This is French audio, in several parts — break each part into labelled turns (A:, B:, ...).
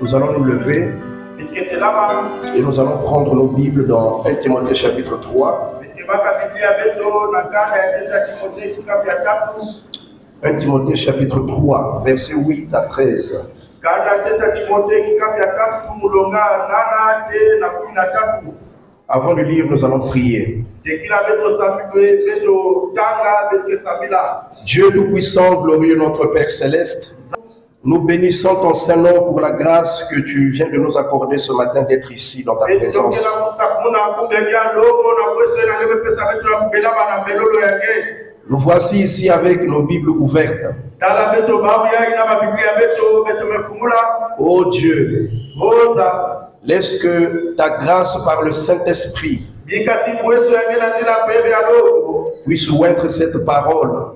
A: Nous allons nous lever et nous allons prendre nos Bibles dans 1 Timothée chapitre 3. 1 Timothée chapitre 3, versets 8 à 13. Avant de lire, nous allons prier. Dieu Tout-Puissant, glorieux notre Père Céleste, nous bénissons ton Saint-Nom pour la grâce que tu viens de nous accorder ce matin d'être ici dans ta présence. Nous voici ici avec nos Bibles ouvertes. Oh Dieu, laisse que ta grâce par le Saint-Esprit puisse oindre cette parole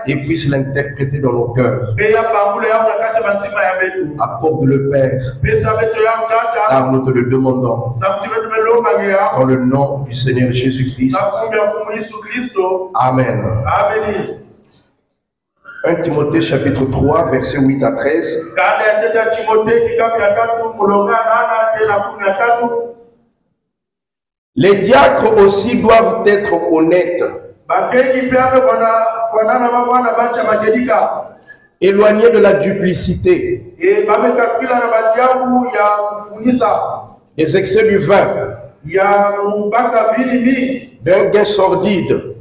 A: et puisse l'interpréter dans nos cœurs. Accorde le Père, car nous te le demandons. Dans le nom du Seigneur Jésus-Christ. Amen. 1 Timothée chapitre 3, versets 8 à 13. Les diacres aussi doivent être honnêtes, éloignés de la duplicité, des excès du vin, d'un gain sordide,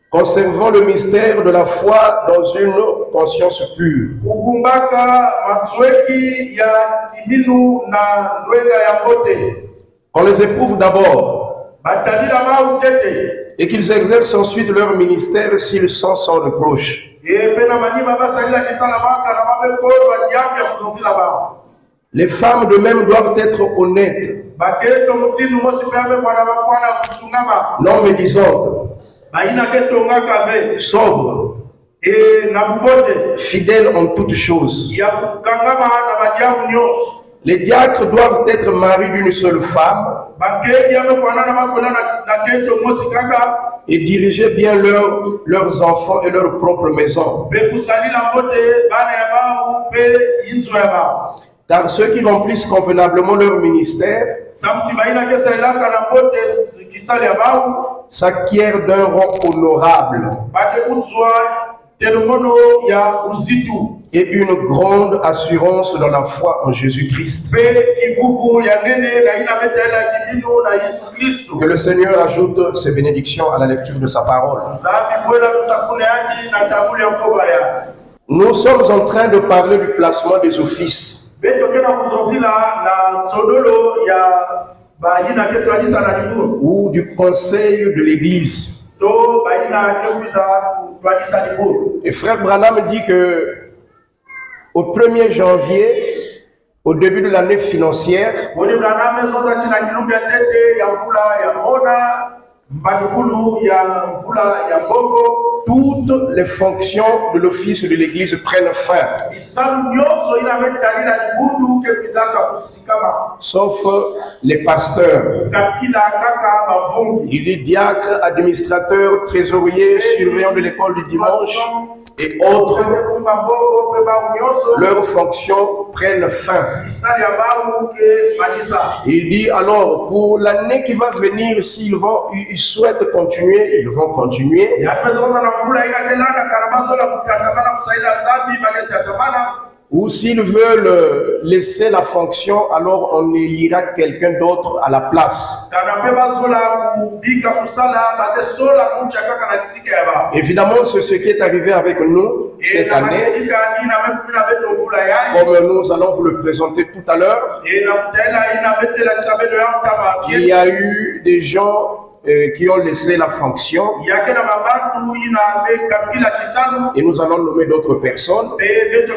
A: conservant le mystère de la foi dans une conscience pure. Qu'on les éprouve d'abord et qu'ils exercent ensuite leur ministère s'ils sont sans reproche. Les femmes de même doivent être honnêtes, non médisantes, sobres, fidèles en toutes choses. Les diacres doivent être mariés d'une seule femme et diriger bien leurs enfants et leur propre maison. Car ceux qui remplissent convenablement leur ministère s'acquièrent d'un rang honorable et une grande assurance dans la foi en Jésus-Christ. Que le Seigneur ajoute ses bénédictions à la lecture de sa parole. Nous sommes en train de parler du placement des offices ou du conseil de l'Église. Et frère Branham dit que au 1er janvier, au début de l'année financière, toutes les fonctions de l'office de l'Église prennent fin, sauf les pasteurs. Il est diacre, administrateur, trésorier, surveillant de l'école du dimanche et autres. Leurs fonctions prennent fin. Il dit alors, pour l'année qui va venir, s'ils souhaitent continuer, ils vont continuer. Ou s'ils veulent laisser la fonction, alors on élira quelqu'un d'autre à la place. Évidemment, c'est ce qui est arrivé avec nous cette année. Comme nous allons vous le présenter tout à l'heure, il y a eu des gens qui ont laissé la fonction et nous allons nommer d'autres personnes et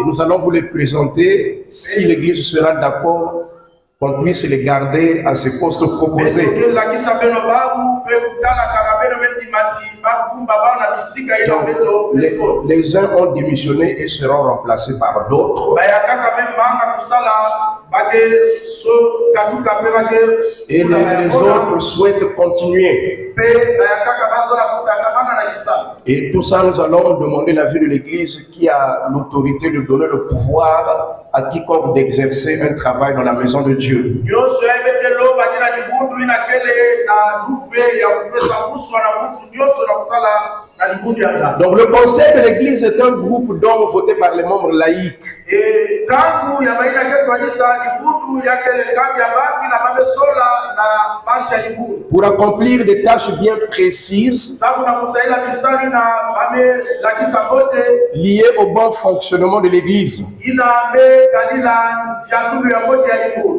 A: nous allons vous les présenter si l'Église sera d'accord qu'on puisse les garder à ces postes proposés. Donc, les uns ont démissionné et seront remplacés par d'autres. Et les autres souhaitent continuer. Et tout ça, nous allons demander l'avis de l'Église qui a l'autorité de donner le pouvoir à quiconque d'exercer un travail dans la maison de Dieu. Donc le conseil de l'Église est un groupe d'hommes votés par les membres laïcs. Pour accomplir des tâches bien précises liées au bon fonctionnement de l'Église.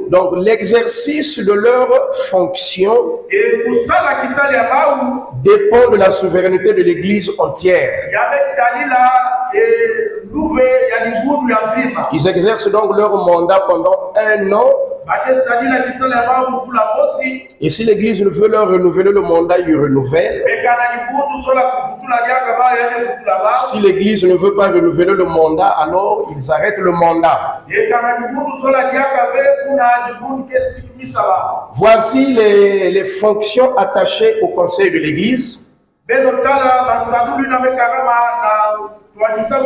A: Donc l'exercice de leur fonction dépend de la souveraineté de l'Église entière. Ils exercent donc leur mandat pendant 1 an. Et si l'Église ne veut leur renouveler le mandat, il renouvelle. Si l'Église ne veut pas renouveler le mandat, alors ils arrêtent le mandat. Voici les fonctions attachées au conseil de l'Église.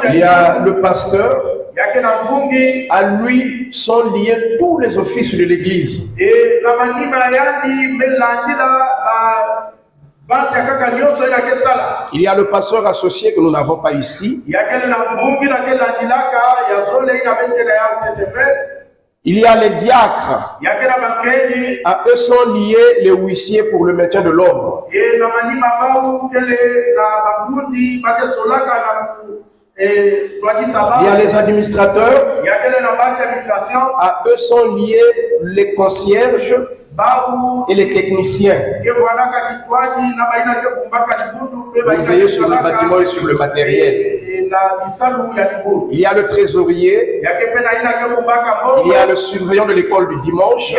A: Il y a le pasteur. À lui sont liés tous les offices de l'Église. Il y a le pasteur associé que nous n'avons pas ici. Il y a les diacres. À eux sont liés les huissiers pour le maintien de l'ordre. Il y a les administrateurs. À eux sont liés les concierges et les techniciens. Vous veillez sur le bâtiment et sur le matériel. Il y a le trésorier. Il y a le surveillant de l'école du dimanche.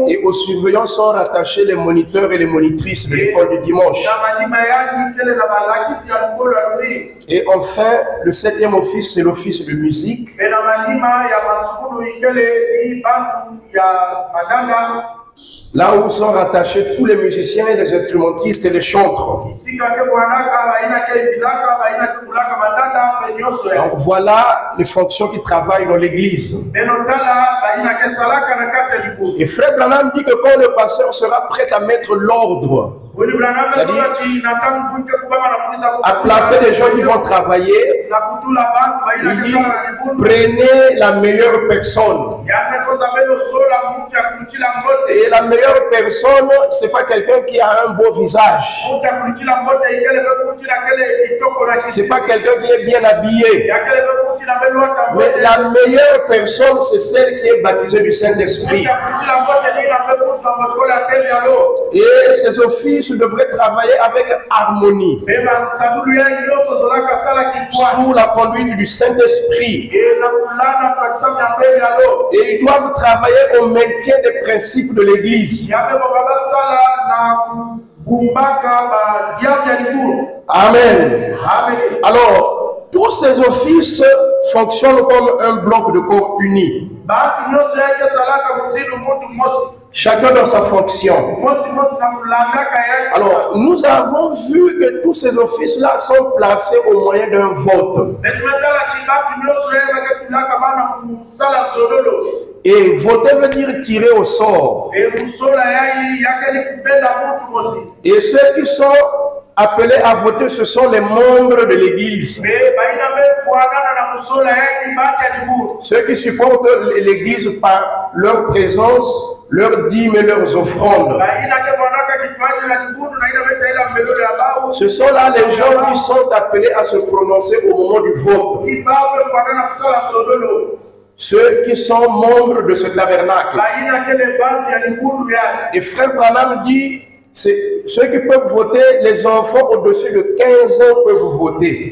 A: Et aux surveillants sont rattachés les moniteurs et les monitrices de l'école du dimanche. Et enfin, le 7e office, c'est l'office de musique. Là où sont rattachés tous les musiciens, les instrumentistes et les chantres. Donc voilà les fonctions qui travaillent dans l'église. Et Frère Branham dit que quand le pasteur sera prêt à mettre l'ordre, c'est-à-dire à placer des gens qui vont travailler, il dit prenez la meilleure personne. Et la meilleure personne, c'est pas quelqu'un qui a un beau visage. C'est pas quelqu'un qui est bien habillé. Mais la meilleure personne, c'est celle qui est baptisée du Saint-Esprit. Et ces offices devraient travailler avec harmonie, sous la conduite du Saint-Esprit. Et ils doivent travailler au maintien des principes de l'Église. Amen. Alors, tous ces offices fonctionnent comme un bloc de corps uni. Chacun dans sa fonction. Alors, nous avons vu que tous ces offices-là sont placés au moyen d'un vote. Et voter veut dire tirer au sort. Et ceux qui sont appelés à voter, ce sont les membres de l'Église. Ceux qui supportent l'Église par leur présence, leurs dîmes et leurs offrandes. Ce sont là les gens qui sont appelés à se prononcer au moment du vote. Ceux qui sont membres de ce tabernacle. Et Frère Branham dit, ceux qui peuvent voter, les enfants au-dessus de 15 ans peuvent voter.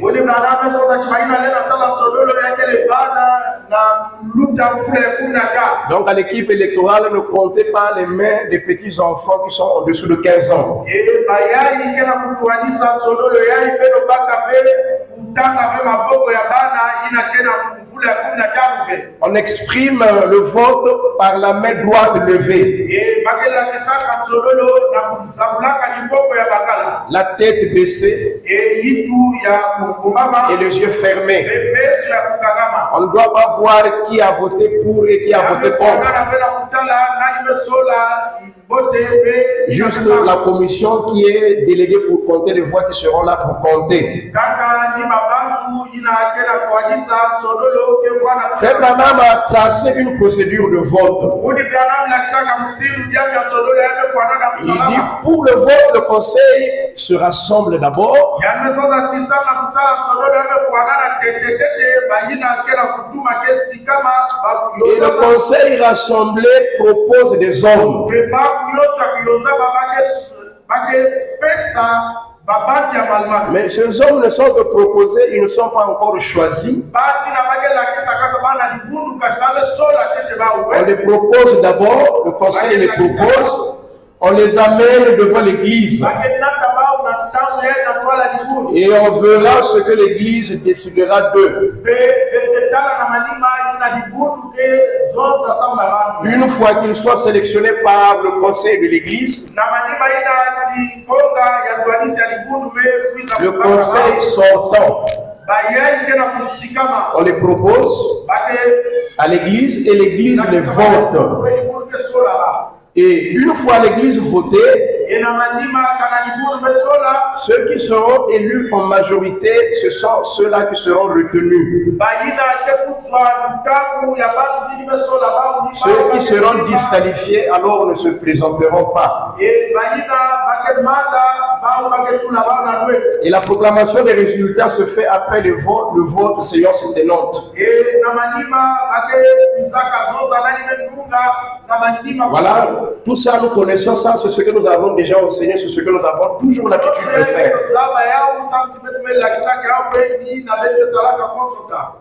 A: Donc à l'équipe électorale, ne comptez pas les mains des petits-enfants qui sont au-dessus de 15 ans. On exprime le vote par la main droite levée. la tête baissée et les yeux fermés. On ne doit pas voir qui a voté pour et qui a voté contre. Juste la commission qui est déléguée pour compter les voix qui seront là pour compter. Frère Branham a tracé une procédure de vote. Il dit pour le vote, le conseil se rassemble d'abord. Et le conseil rassemblé propose des hommes. Mais ces hommes ne sont que proposés, ils ne sont pas encore choisis. On les propose d'abord, le conseil les propose, on les amène devant l'église. Et on verra ce que l'église décidera d'eux. Une fois qu'ils soient sélectionnés par le conseil de l'église, le conseil sortant, on les propose à l'église et l'église les vote. Et une fois l'église votée, ceux qui seront élus en majorité, ce sont ceux-là qui seront retenus. Ceux qui seront disqualifiés alors ne se présenteront pas. Et la proclamation des résultats se fait après le vote de séance tenante. Voilà, tout ça nous connaissons, ça c'est ce que nous avons déjà enseigné, c'est ce que nous avons toujours l'habitude de faire.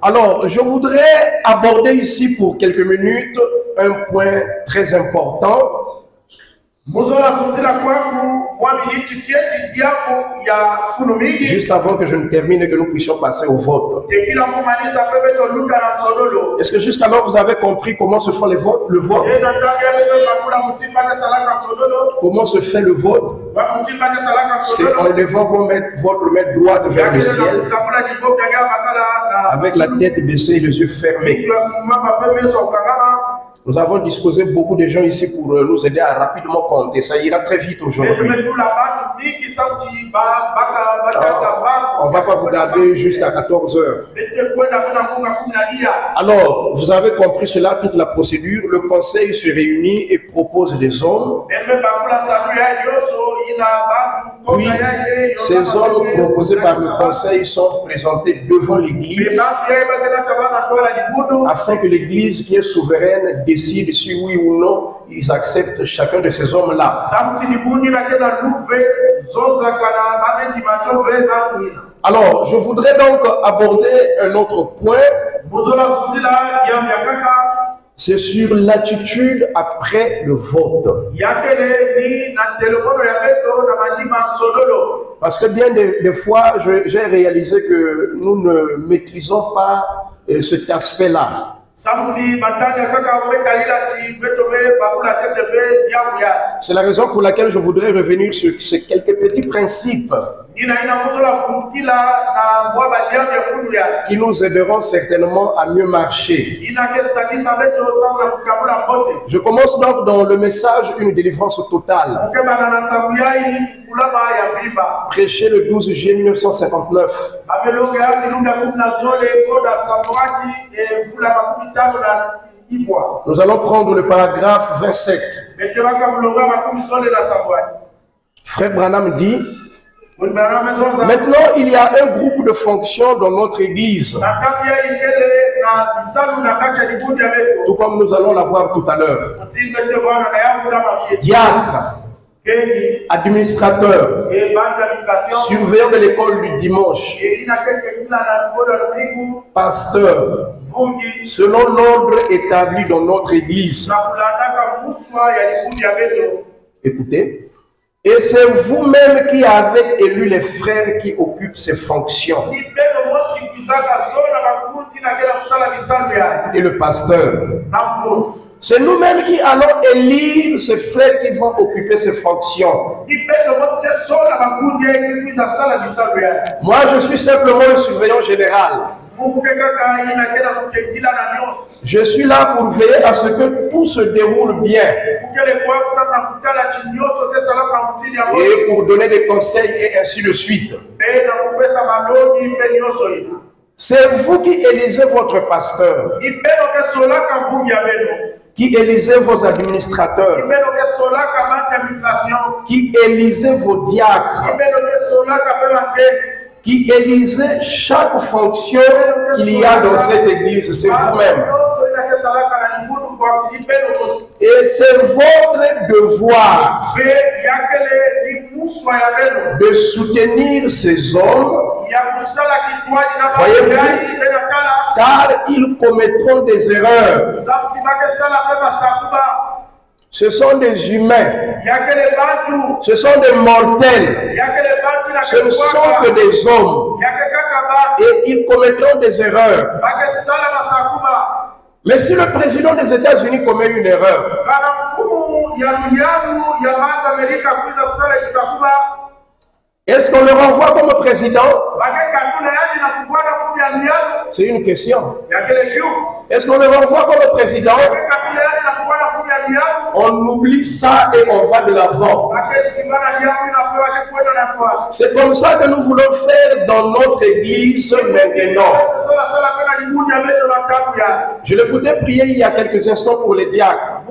A: Alors, je voudrais aborder ici pour quelques minutes un point très important. Juste avant que je ne termine et que nous puissions passer au vote. Est-ce que jusqu'alors vous avez compris comment se fait le vote? Comment se fait le vote? C'est en levant votre main droite vers le ciel, avec la tête baissée et les yeux fermés. Nous avons disposé beaucoup de gens ici pour nous aider à rapidement compter. Ça ira très vite aujourd'hui. On ne va pas vous garder jusqu'à 14 heures. Alors, vous avez compris cela, toute la procédure. Le conseil se réunit et propose des hommes. Puis, ces hommes proposés par le conseil sont présentés devant l'église afin que l'église qui est souveraine décide si oui ou non ils acceptent chacun de ces hommes-là. Alors, je voudrais donc aborder un autre point. C'est sur l'attitude après le vote. Parce que bien des fois, j'ai réalisé que nous ne maîtrisons pas cet aspect-là. C'est la raison pour laquelle je voudrais revenir sur ces quelques petits principes qui nous aideront certainement à mieux marcher. Je commence donc dans le message une délivrance totale, prêché le 12 juillet 1959. Nous allons prendre le paragraphe 27. Frère Branham dit: maintenant, il y a un groupe de fonctions dans notre église, tout comme nous allons la voir tout à l'heure. Diacre, administrateur, surveillant de l'école du dimanche, pasteur, selon l'ordre établi dans notre église. Écoutez. Et c'est vous-même qui avez élu les frères qui occupent ces fonctions. Et le pasteur. C'est nous-mêmes qui allons élire ces frères qui vont occuper ces fonctions. Moi, je suis simplement le surveillant général. Je suis là pour veiller à ce que tout se déroule bien. Et pour donner des conseils et ainsi de suite. C'est vous qui élisez votre pasteur, qui élisez vos administrateurs, qui élisez vos diacres, qui élisez chaque fonction qu'il y a dans cette église. C'est vous-même. Et c'est votre devoir de soutenir ces hommes. Voyez-vous, car ils commettront des erreurs. Ce sont des humains. Ce sont des mortels. Ce ne sont que des hommes. Et ils commettront des erreurs. Mais si le président des États-Unis commet une erreur, est-ce qu'on le renvoie comme président? C'est une question. Est-ce qu'on le renvoie comme président? On oublie ça et on va de l'avant. C'est comme ça que nous voulons faire dans notre église maintenant. Je l'écoutais prier il y a quelques instants pour les diacres.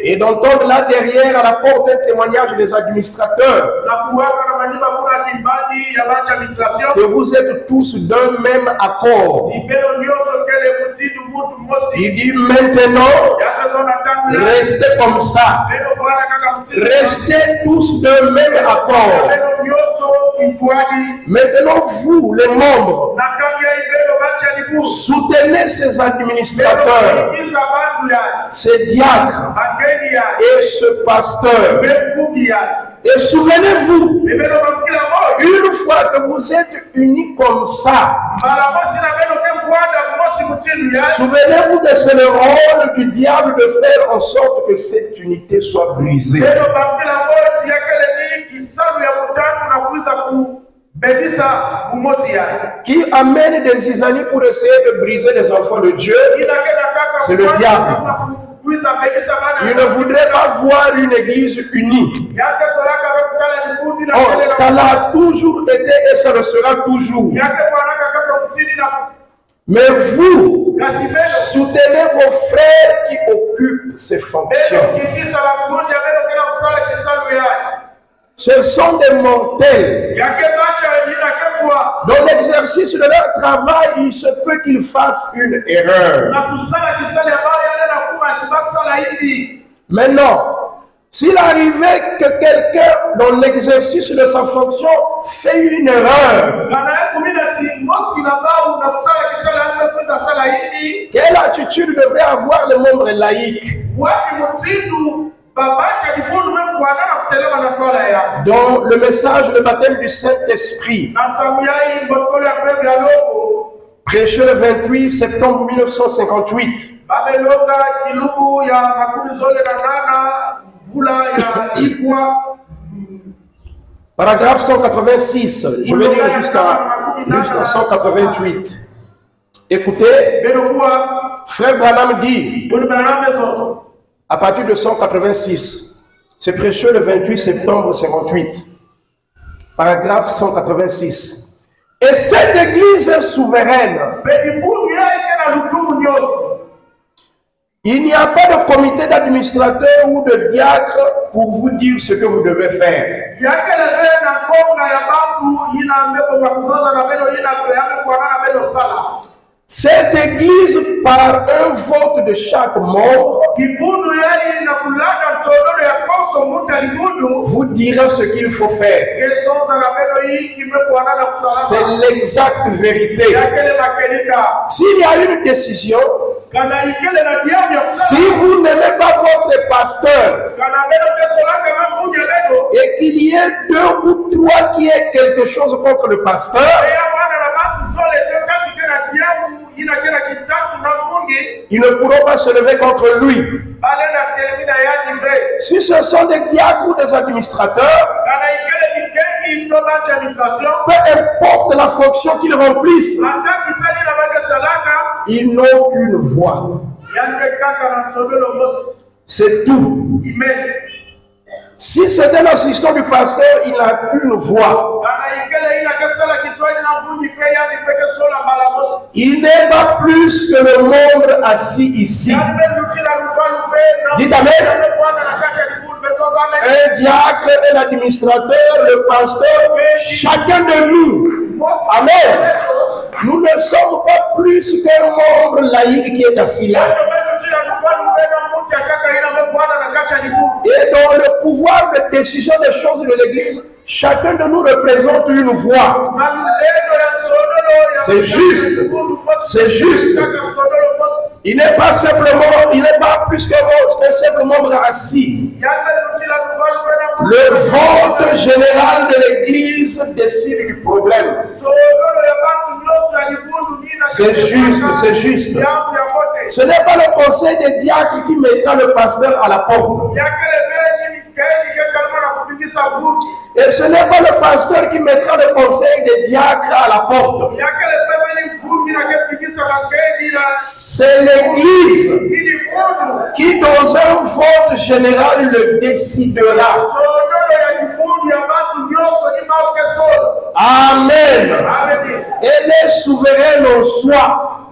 A: Et d'entendre là derrière à la porte un témoignage des administrateurs. Que vous êtes tous d'un même accord. Il dit maintenant, restez comme ça. Restez tous d'un même accord. Maintenant, vous, les membres, soutenez ces administrateurs, ces diacres et ce pasteur. Et souvenez-vous, une fois que vous êtes unis comme ça, souvenez-vous que c'est le rôle du diable de faire en sorte que cette unité soit brisée. Qui amène des zizanies pour essayer de briser les enfants de Dieu, c'est le diable. Il ne voudrait pas voir une église unie. Oh, ça l'a toujours été et ça le sera toujours. Mais vous, soutenez vos frères qui occupent ces fonctions. Ce sont des mortels. Dans l'exercice de leur travail, il se peut qu'ils fassent une erreur. Maintenant, s'il arrivait que quelqu'un, dans l'exercice de sa fonction, fait une erreur, quelle attitude devrait avoir le membre laïque? Dans le message de baptême du Saint-Esprit, prêché le 28 septembre 1958, paragraphe 186, je vais lire jusqu'à 188. Écoutez, Frère Branham dit, à partir de 186, c'est prêché le 28 septembre 58, paragraphe 186. Et cette église est souveraine. Il n'y a pas de comité d'administrateurs ou de diacres pour vous dire ce que vous devez faire. Cette église, par un vote de chaque membre, vous dira ce qu'il faut faire. C'est l'exacte vérité. S'il y a une décision, si vous n'aimez pas votre pasteur et qu'il y ait deux ou trois qui aient quelque chose contre le pasteur, ils ne pourront pas se lever contre lui. Si ce sont des diacres ou des administrateurs, peu importe la fonction qu'ils remplissent, ils n'ont qu'une voix. C'est tout. Si c'est un assistant du pasteur, il n'a qu'une voix. Il n'est pas plus que le membre assis ici. Dites Amen. Un diacre, un administrateur, le pasteur, chacun de nous. Amen. Nous ne sommes pas plus qu'un membre laïque qui est assis là. Et dans le pouvoir de décision des choses de l'Église, chacun de nous représente une voix. C'est juste. C'est juste. Il n'est pas simplement, il n'est pas plus qu'un simple membre assis. Le vote général de l'Église décide du problème. C'est juste, c'est juste. Ce n'est pas le conseil des diacres qui mettra le pasteur à la porte. Et ce n'est pas le pasteur qui mettra le conseil des diacres à la porte. C'est l'Église qui, dans un vote général, le décidera. Amen. Elle est souveraine en soi.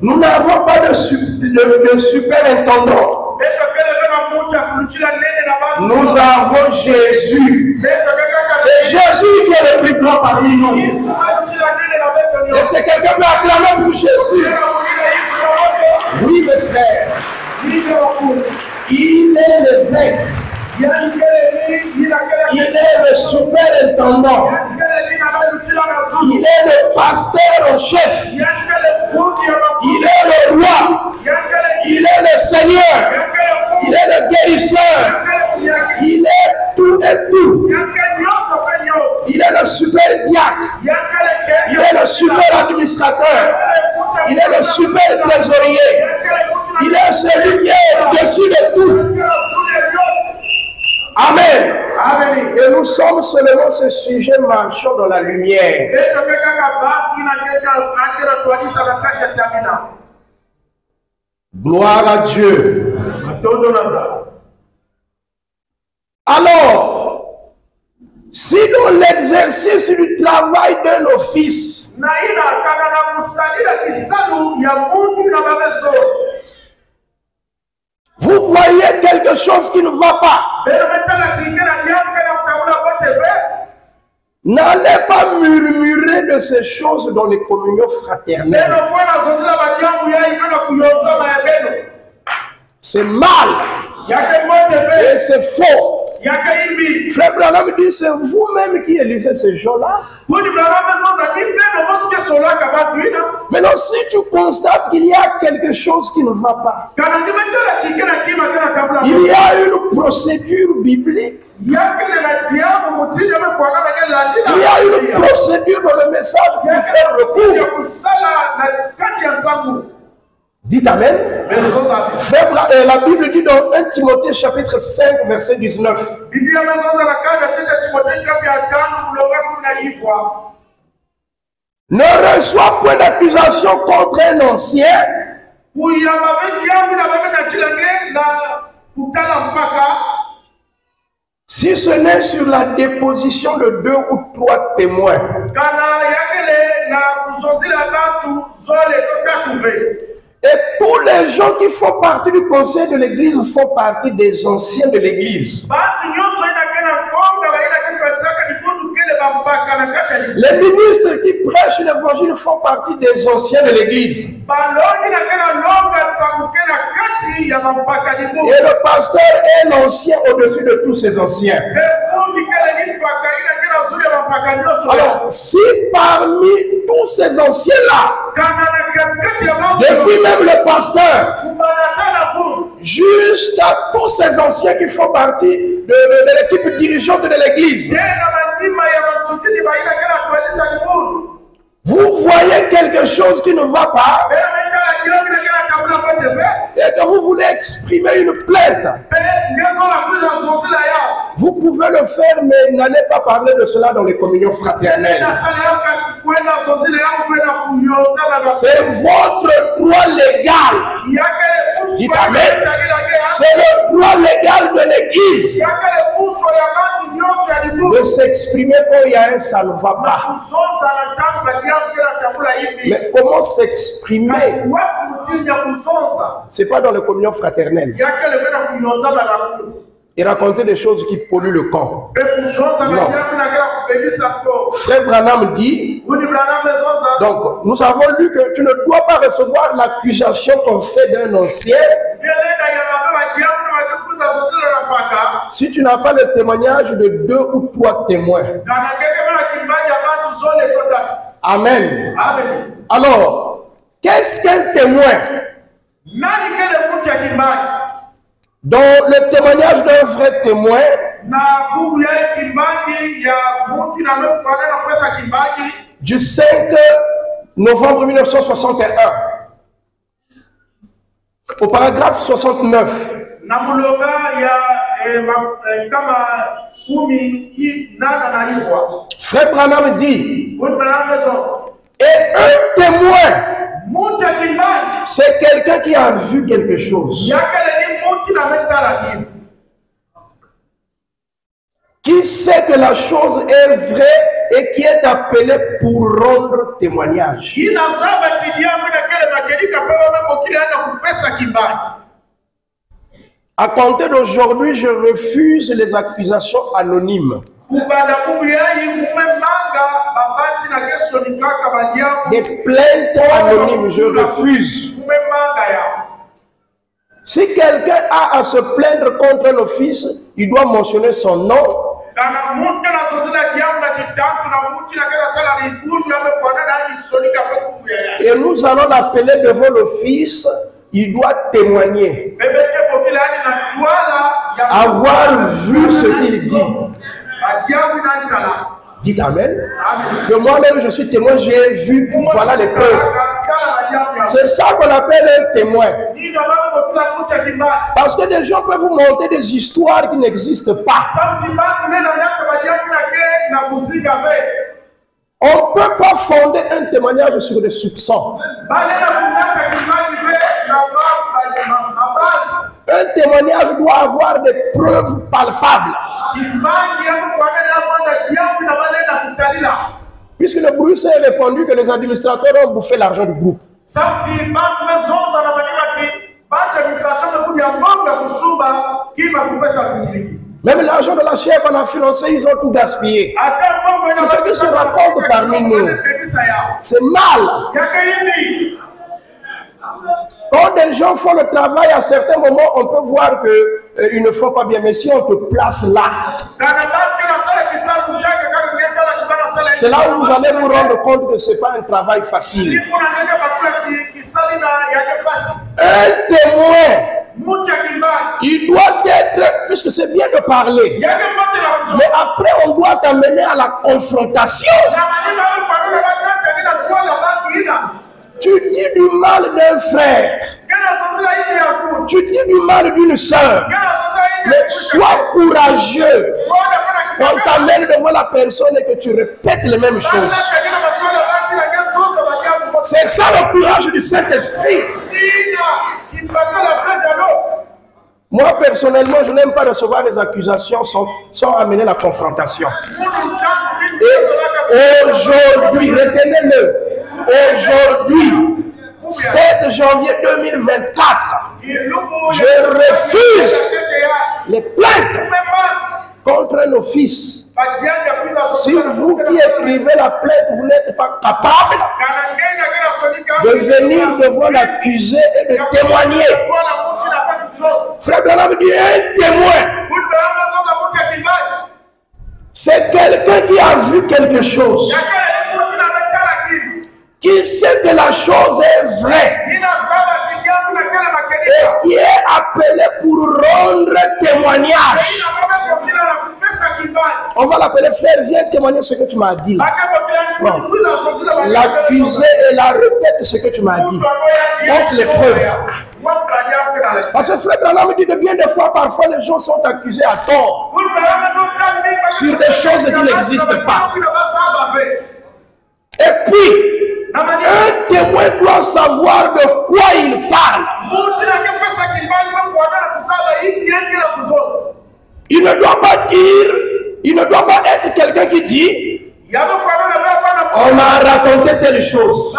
A: Nous n'avons pas de superintendant. Nous avons Jésus. C'est Jésus qui est le plus grand parmi nous. Est-ce que quelqu'un peut acclamer pour Jésus? Oui, mes frères. Il est l'évêque. Il est le superintendant. Il est le pasteur en chef. Il est le roi. Il est le Seigneur. Il est le guérisseur. Il est tout et tout. Il est le super diacre. Il est le super administrateur. Il est le super trésorier. Il est celui qui est au-dessus de tout. Amen. Amen. Et nous sommes seulement ce sujet marchant dans la lumière. Gloire à Dieu. Alors, si dans l'exercice du travail d'un office, vous voyez quelque chose qui ne va pas, n'allez pas murmurer de ces choses dans les communions fraternelles. C'est mal et c'est faux. Frère Branham dit, c'est vous-même qui élisez ces gens-là. Maintenant, si tu constates qu'il y a quelque chose qui ne va pas, il y a une procédure biblique. Il y a une procédure dans le message pour faire recours. Dites Amen. La Bible dit dans 1 Timothée chapitre 5 verset 19. Ne reçois point d'accusation contre un ancien si ce n'est sur la déposition de 2 ou 3 témoins. Et tous les gens qui font partie du conseil de l'église font partie des anciens de l'église. Les ministres qui prêchent l'évangile font partie des anciens de l'église. Et le pasteur est l'ancien au-dessus de tous ces anciens. Alors, si parmi tous ces anciens-là, depuis même le pasteur, jusqu'à tous ces anciens qui font partie de l'équipe dirigeante de l'église, vous voyez quelque chose qui ne va pas et que vous voulez exprimer une plainte, vous pouvez le faire, mais n'allez pas parler de cela dans les communions fraternelles. C'est votre droit légal. Dites Amen. C'est le droit légal de l'Église de s'exprimer quand il y a un ça ne va pas. Mais comment s'exprimer? C'est pas dans les communions fraternelles. Et raconter des choses qui polluent le corps. Non. Frère Branham dit, donc nous avons lu que tu ne dois pas recevoir l'accusation qu'on fait d'un ancien si tu n'as pas le témoignage de 2 ou 3 témoins. Amen. Alors, qu'est-ce qu'un témoin? Dans le témoignage d'un vrai témoin, du 5 novembre 1961, au paragraphe 69, Frère Branham dit, et un témoin, c'est quelqu'un qui a vu quelque chose, qui sait que la chose est vraie et qui est appelé pour rendre témoignage. À compter d'aujourd'hui, je refuse les accusations anonymes. Des plaintes anonymes, je refuse. Si quelqu'un a à se plaindre contre un office, il doit mentionner son nom. Et nous allons l'appeler devant l'office. Il doit témoigner, avoir vu ce qu'il dit. Dites Amen. Que moi-même je suis témoin, j'ai vu, voilà les preuves. C'est ça qu'on appelle un témoin. Parce que des gens peuvent vous monter des histoires qui n'existent pas. On ne peut pas fonder un témoignage sur des soupçons. Un témoignage doit avoir des preuves palpables. Puisque le bruit s'est répandu que les administrateurs ont bouffé l'argent du groupe. Même l'argent de la chair qu'on a financé, ils ont tout gaspillé. C'est ce qui se raconte parmi nous. C'est mal. Quand des gens font le travail, à certains moments, on peut voir qu'ils ne font pas bien. Mais si on te place là, c'est là où vous allez vous rendre compte que ce n'est pas un travail facile. Un témoin, il doit être, puisque c'est bien de parler, mais après on doit t'amener à la confrontation. Tu dis du mal d'un frère, tu dis du mal d'une sœur, mais sois courageux quand tu t'amènes devant la personne et que tu répètes les mêmes choses. C'est ça le courage du Saint-Esprit. Moi, personnellement, je n'aime pas recevoir des accusations sans amener la confrontation. Et aujourd'hui, retenez-le, aujourd'hui, 7 janvier 2024, je refuse les plaintes contre un office. Si vous qui écrivez la plainte, vous n'êtes pas capable de venir devant l'accusé et de témoigner. Frère Branham dit un témoin. C'est quelqu'un qui a vu quelque chose, qui sait que la chose est vraie et qui est appelé pour rendre témoignage. On va l'appeler frère, viens témoigner ce que tu m'as dit là. Bon. L'accuser et la répète ce que tu m'as dit. Montre les preuves. Parce que frère Branham me dit que bien des fois, parfois les gens sont accusés à tort sur des choses qui n'existent pas. Et puis, un témoin doit savoir de quoi il parle. Il ne doit pas dire, il ne doit pas être quelqu'un qui dit, on m'a raconté telle chose.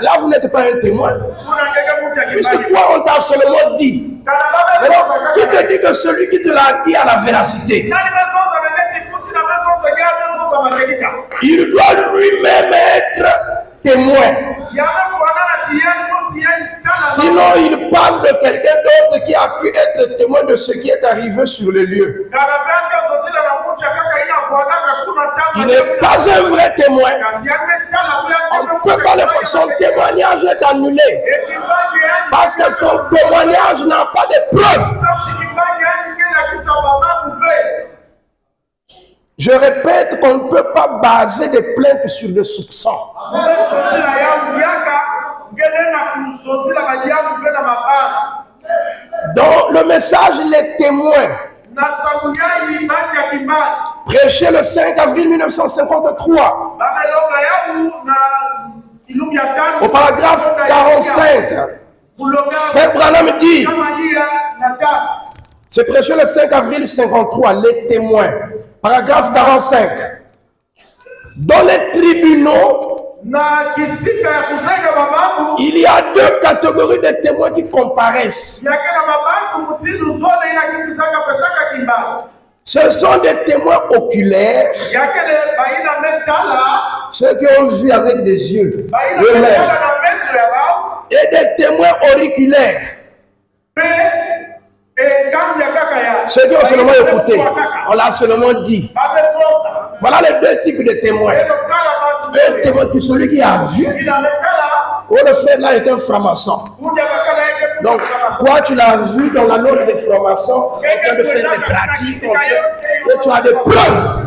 A: Là, vous n'êtes pas un témoin. Puisque toi, on t'a seulement dit. Alors, qui te dit que celui qui te l'a dit a la véracité? Il doit lui-même être témoin. Sinon, il parle de quelqu'un d'autre qui a pu être témoin de ce qui est arrivé sur le lieu. Il n'est pas un vrai témoin. On ne peut pas son témoignage est annulé. Parce que son témoignage n'a pas de preuves. Je répète qu'on ne peut pas baser des plaintes sur des soupçons. Dans le message, les témoins, prêché le 5 avril 1953, au paragraphe 45, Frère Branham dit, c'est prêché le 5 avril 1953, les témoins, paragraphe 45, dans les tribunaux, il y a deux catégories de témoins qui comparaissent. Ce sont des témoins oculaires, ceux qui ont vu avec des yeux eux-mêmes, et des témoins auriculaires, ceux qui ont seulement écouté, on l'a seulement dit. Voilà les deux types de témoins. Un témoin qui est celui qui a vu. Oh, le frère là est un franc-maçon. Donc, toi tu l'as vu dans la loge des francs-maçons, en train de faire des pratiques, et tu as des preuves.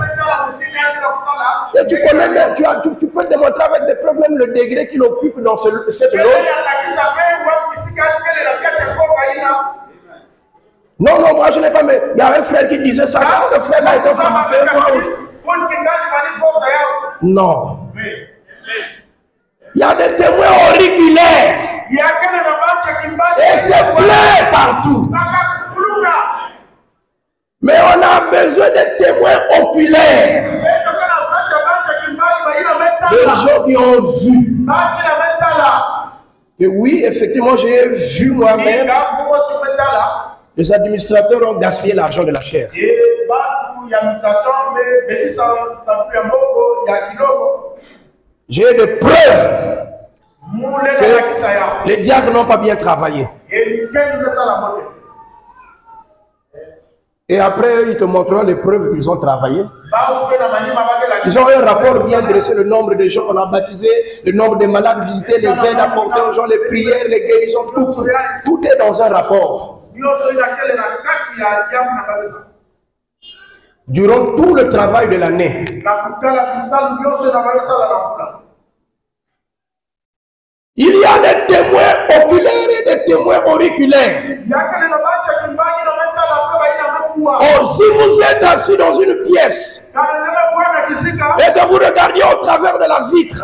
A: Et tu connais même, tu peux démontrer avec des preuves même le degré qu'il occupe dans cette loge. Non, non, moi je n'ai pas, mais il y a un frère qui disait ça, le frère là est un franc-maçon. Non. Il y a des témoins auriculaires. Et c'est plein partout. Mais on a besoin de témoins oculaires. Des gens qui ont vu. Et oui, effectivement, j'ai vu moi-même. Les administrateurs ont gaspillé l'argent de la chair. J'ai des preuves que les diacres n'ont pas bien travaillé. Et après, ils te montreront les preuves qu'ils ont travaillé. Ils ont un rapport bien dressé, le nombre de gens qu'on a baptisés, le nombre de malades visités, les aides apportées aux gens, les prières, les guérisons, tout est dans un rapport. Durant tout le travail de l'année. Il y a des témoins oculaires et des témoins auriculaires. Or, si vous êtes assis dans une pièce et que vous regardiez au travers de la vitre,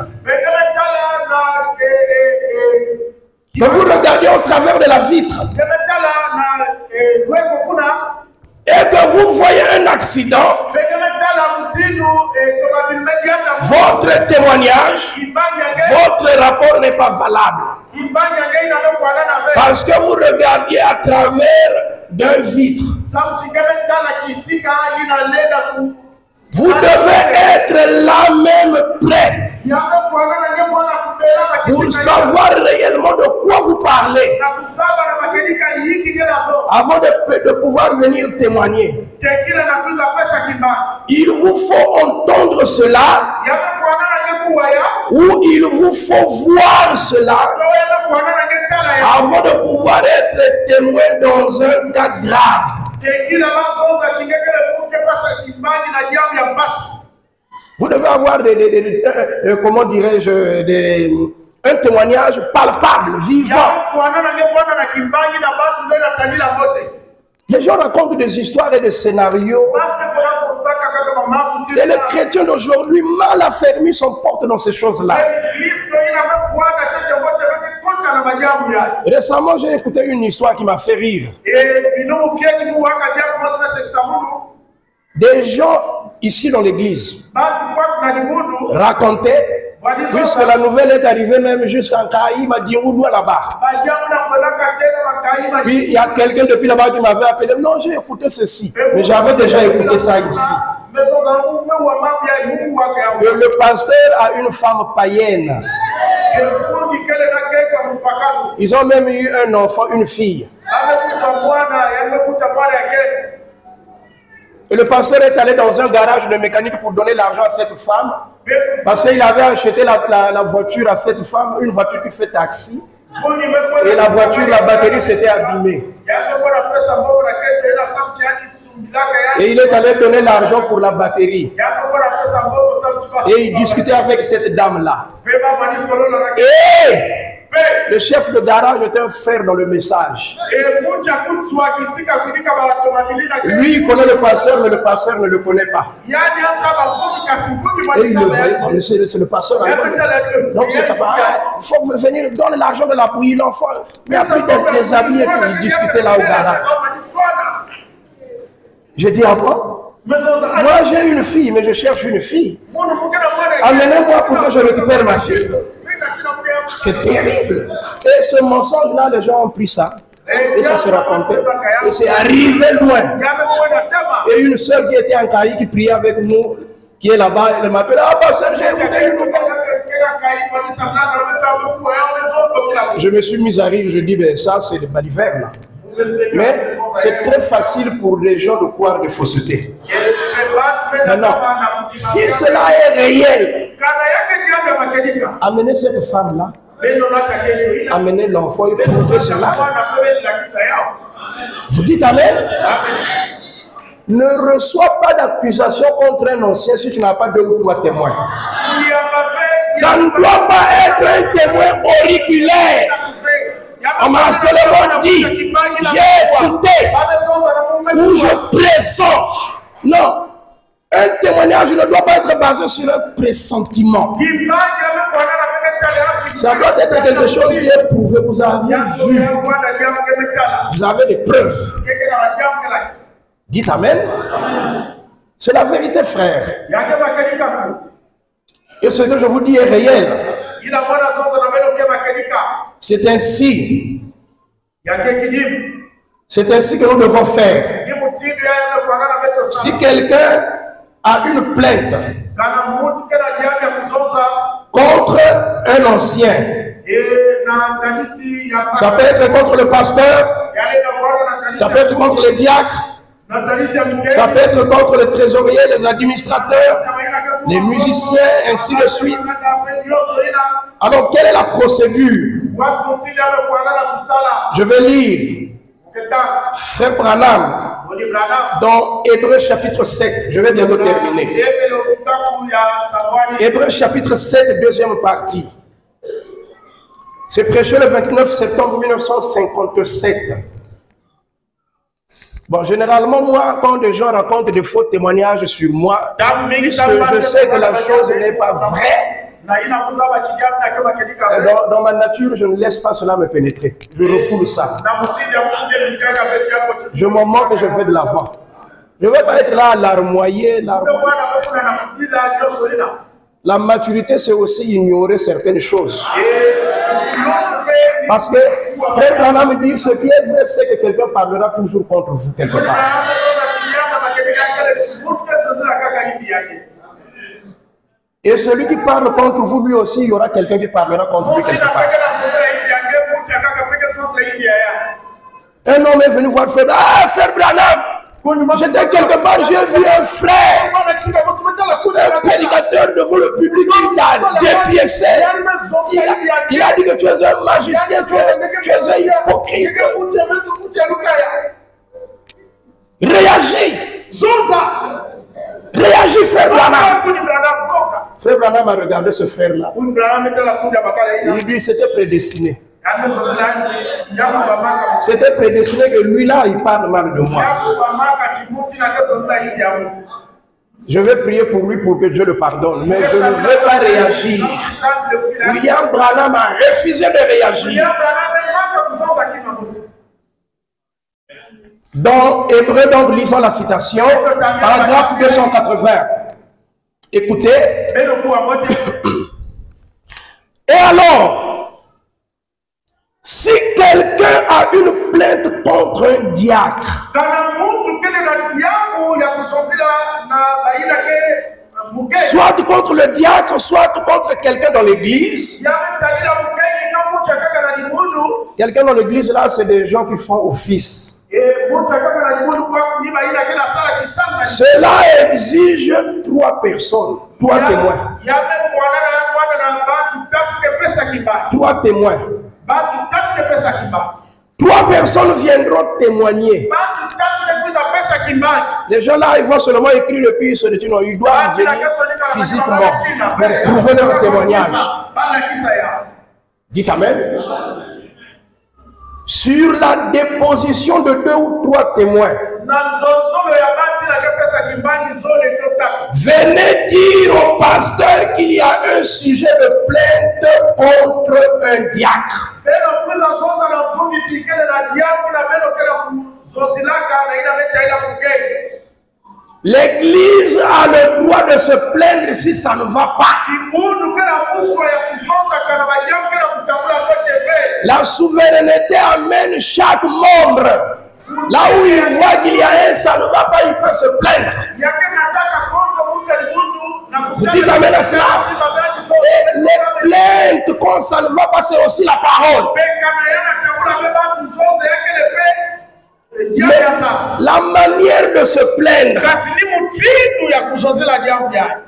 A: et que vous voyez un accident, votre témoignage, votre rapport n'est pas valable. Parce que vous regardiez à travers d'un vitre. Vous devez être là même prêt pour savoir réellement de quoi vous parlez avant de pouvoir venir témoigner. Il vous faut entendre cela ou il vous faut voir cela avant de pouvoir être témoin dans un cas grave. Vous devez avoir comment dirais-je, un témoignage palpable, vivant. Les gens racontent des histoires et des scénarios. Et les chrétiens d'aujourd'hui, mal affermis, sont portés dans ces choses-là. Récemment, j'ai écouté une histoire qui m'a fait rire. Des gens ici dans l'église racontaient, puisque la nouvelle est arrivée même jusqu'en Kaï, m'a dit où là-bas. Puis il y a quelqu'un depuis là-bas qui m'avait appelé. Non, j'ai écouté ceci, mais j'avais déjà écouté ça ici. Le pasteur a une femme païenne. Ils ont même eu un enfant, une fille. Et le pasteur est allé dans un garage de mécanique pour donner l'argent à cette femme. Parce qu'il avait acheté la voiture à cette femme, une voiture qui fait taxi. Et la voiture, la batterie s'était abîmée. Et il est allé donner l'argent pour la batterie. Et il discutait avec cette dame-là. Et le chef de garage était un frère dans le message. Lui, il connaît le pasteur, mais le pasteur ne le connaît pas. Et il le voyait comme c'est le pasteur. Donc c'est ça. Il faut venir donner l'argent de la bouillie, l'enfant. Il n'y a plus des habits et tout. Il discutait là au garage. J'ai dit, ah bon? Moi j'ai une fille, mais je cherche une fille. Amenez-moi pour que je récupère ma fille. C'est terrible. Et ce mensonge-là, les gens ont pris ça. Et ça se racontait. Et c'est arrivé loin. Et une soeur qui était en Caï, qui priait avec nous, qui est là-bas, elle m'appelle. Ah, pasteur, j'ai écouté une nouvelle. Je me suis mis à rire. Je dis, ben ça, c'est le baliverbe, là. Mais c'est très facile pour les gens de croire des faussetés. Maintenant, si cela est réel, amenez cette femme-là, amenez l'enfant et prouvez cela. Vous dites amen? Ne reçois pas d'accusation contre un ancien si tu n'as pas deux ou trois témoins. Ça ne doit pas être un témoin auriculaire. On m'a seulement dit, j'ai écouté, ou je pressens. Non, un témoignage ne doit pas être basé sur un pressentiment. Ça doit être quelque chose qui est prouvé. Vous avez vu, vous avez des preuves. Dites amen. C'est la vérité, frère. Et ce que je vous dis est réel. C'est ainsi. C'est ainsi que nous devons faire. Si quelqu'un a une plainte contre un ancien, ça peut être contre le pasteur, ça peut être contre les diacres, ça peut être contre les trésoriers, les administrateurs, les musiciens, ainsi de suite. Alors, quelle est la procédure? Je vais lire Frère Branham dans Hébreux chapitre 7. Je vais bientôt terminer. Hébreux chapitre 7, deuxième partie. C'est prêché le 29 septembre 1957. Bon, généralement, moi, quand des gens racontent des faux témoignages sur moi, puisque je sais que la chose n'est pas vraie, dans ma nature, je ne laisse pas cela me pénétrer. Je refoule ça. Je m'en moque et je fais de l'avant. Je ne vais pas être là à larmoyer. La maturité, c'est aussi ignorer certaines choses. Parce que Frère Branham me dit, ce qui est vrai, c'est que quelqu'un parlera toujours contre vous quelque part. Et celui qui parle contre vous, lui aussi, il y aura quelqu'un qui parlera contre lui quelque part. Un homme est venu voir Frère. Ah, Frère Branham! J'étais quelque part, j'ai vu un frère, un prédicateur devant le public, il t'a dépiécé. Il a dit que tu es un magicien, tu es un hypocrite. Réagis. Réagis, Frère Branham. Branham a regardé ce frère-là. Il dit c'était prédestiné. C'était prédestiné que lui-là, il parle mal de moi. Je vais prier pour lui pour que Dieu le pardonne, mais je ne veux pas réagir. William Branham a refusé de réagir. Dans Hébreu, donc lisons la citation, paragraphe 280. Écoutez. Et alors, si quelqu'un a une plainte contre un diacre, soit contre le diacre, soit contre quelqu'un dans l'église. Quelqu'un dans l'église, là, c'est des gens qui font office. Cela exige 3 personnes, 3 témoins. 3 témoins. 3 personnes viendront témoigner. Les gens là, ils vont seulement écrire et puis ils se disent non, ils doivent venir physiquement pour prouver leur témoignage. Dites Amen. Sur la déposition de 2 ou 3 témoins, venez dire au pasteur qu'il y a un sujet de plainte contre un diacre. L'église a le droit de se plaindre si ça ne va pas. La souveraineté amène chaque membre. Là où il voit qu'il y a un, ça ne va pas, il peut se plaindre. Vous dites amen à cela. Et les plaintes, quand ça ne va pas, c'est aussi la parole. Mais la manière de se plaindre,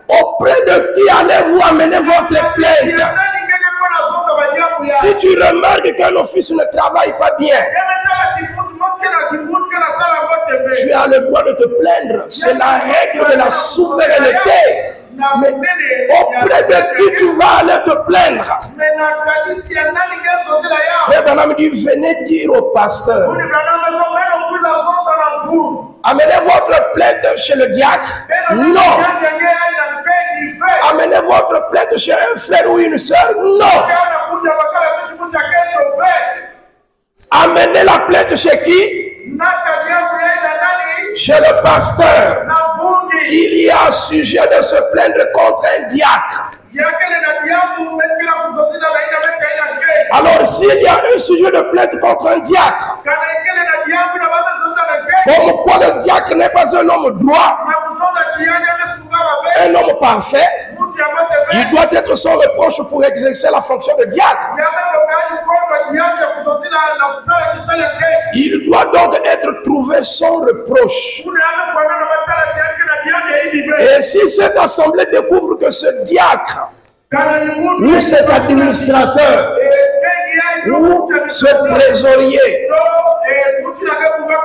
A: auprès de qui allez-vous amener votre plainte? Si tu remarques qu'un office ne travaille pas bien, tu as le droit de te plaindre. C'est la règle de la souveraineté. Mais auprès de qui tu vas aller te plaindre? Frère Branham dit, venez dire au pasteur. Amenez votre plainte chez le diacre? Non. Amenez votre plainte chez un frère ou une soeur? Non. Amenez la plainte chez qui? Chez le pasteur. Il y a sujet de se plaindre contre un diacre. Alors s'il y a un sujet de plainte contre un diacre, comme quoi le diacre n'est pas un homme droit, un homme parfait, il doit être sans reproche pour exercer la fonction de diacre. Il doit donc être trouvé sans reproche. Et si cette assemblée découvre que ce diacre, ou cet administrateur, ou ce trésorier,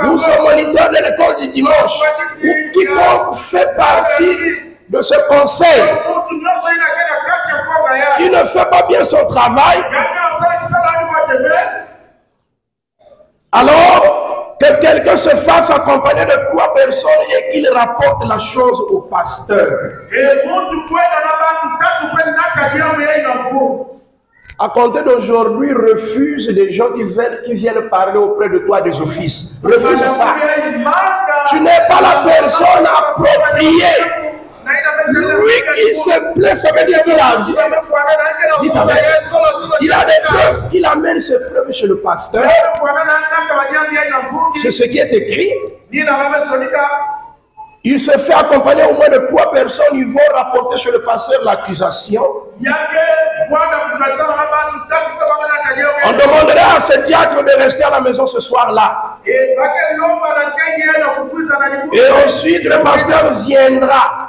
A: ou ce moniteur de l'école du dimanche, ou quiconque fait partie de ce conseil, qui ne fait pas bien son travail, alors que quelqu'un se fasse accompagner de 3 personnes et qu'il rapporte la chose au pasteur. À compter d'aujourd'hui, refuse les gens qui viennent parler auprès de toi des offices. Refuse ça. Tu n'es pas la personne appropriée. Lui qui se plaît, ça veut dire qu'il a vu. Il a des preuves, qu'il amène ses preuves chez le pasteur. C'est ce qui est écrit. Il se fait accompagner au moins de 3 personnes. Ils vont rapporter chez le pasteur l'accusation. On demanderait à ce diacre de rester à la maison ce soir-là. Et ensuite, le pasteur viendra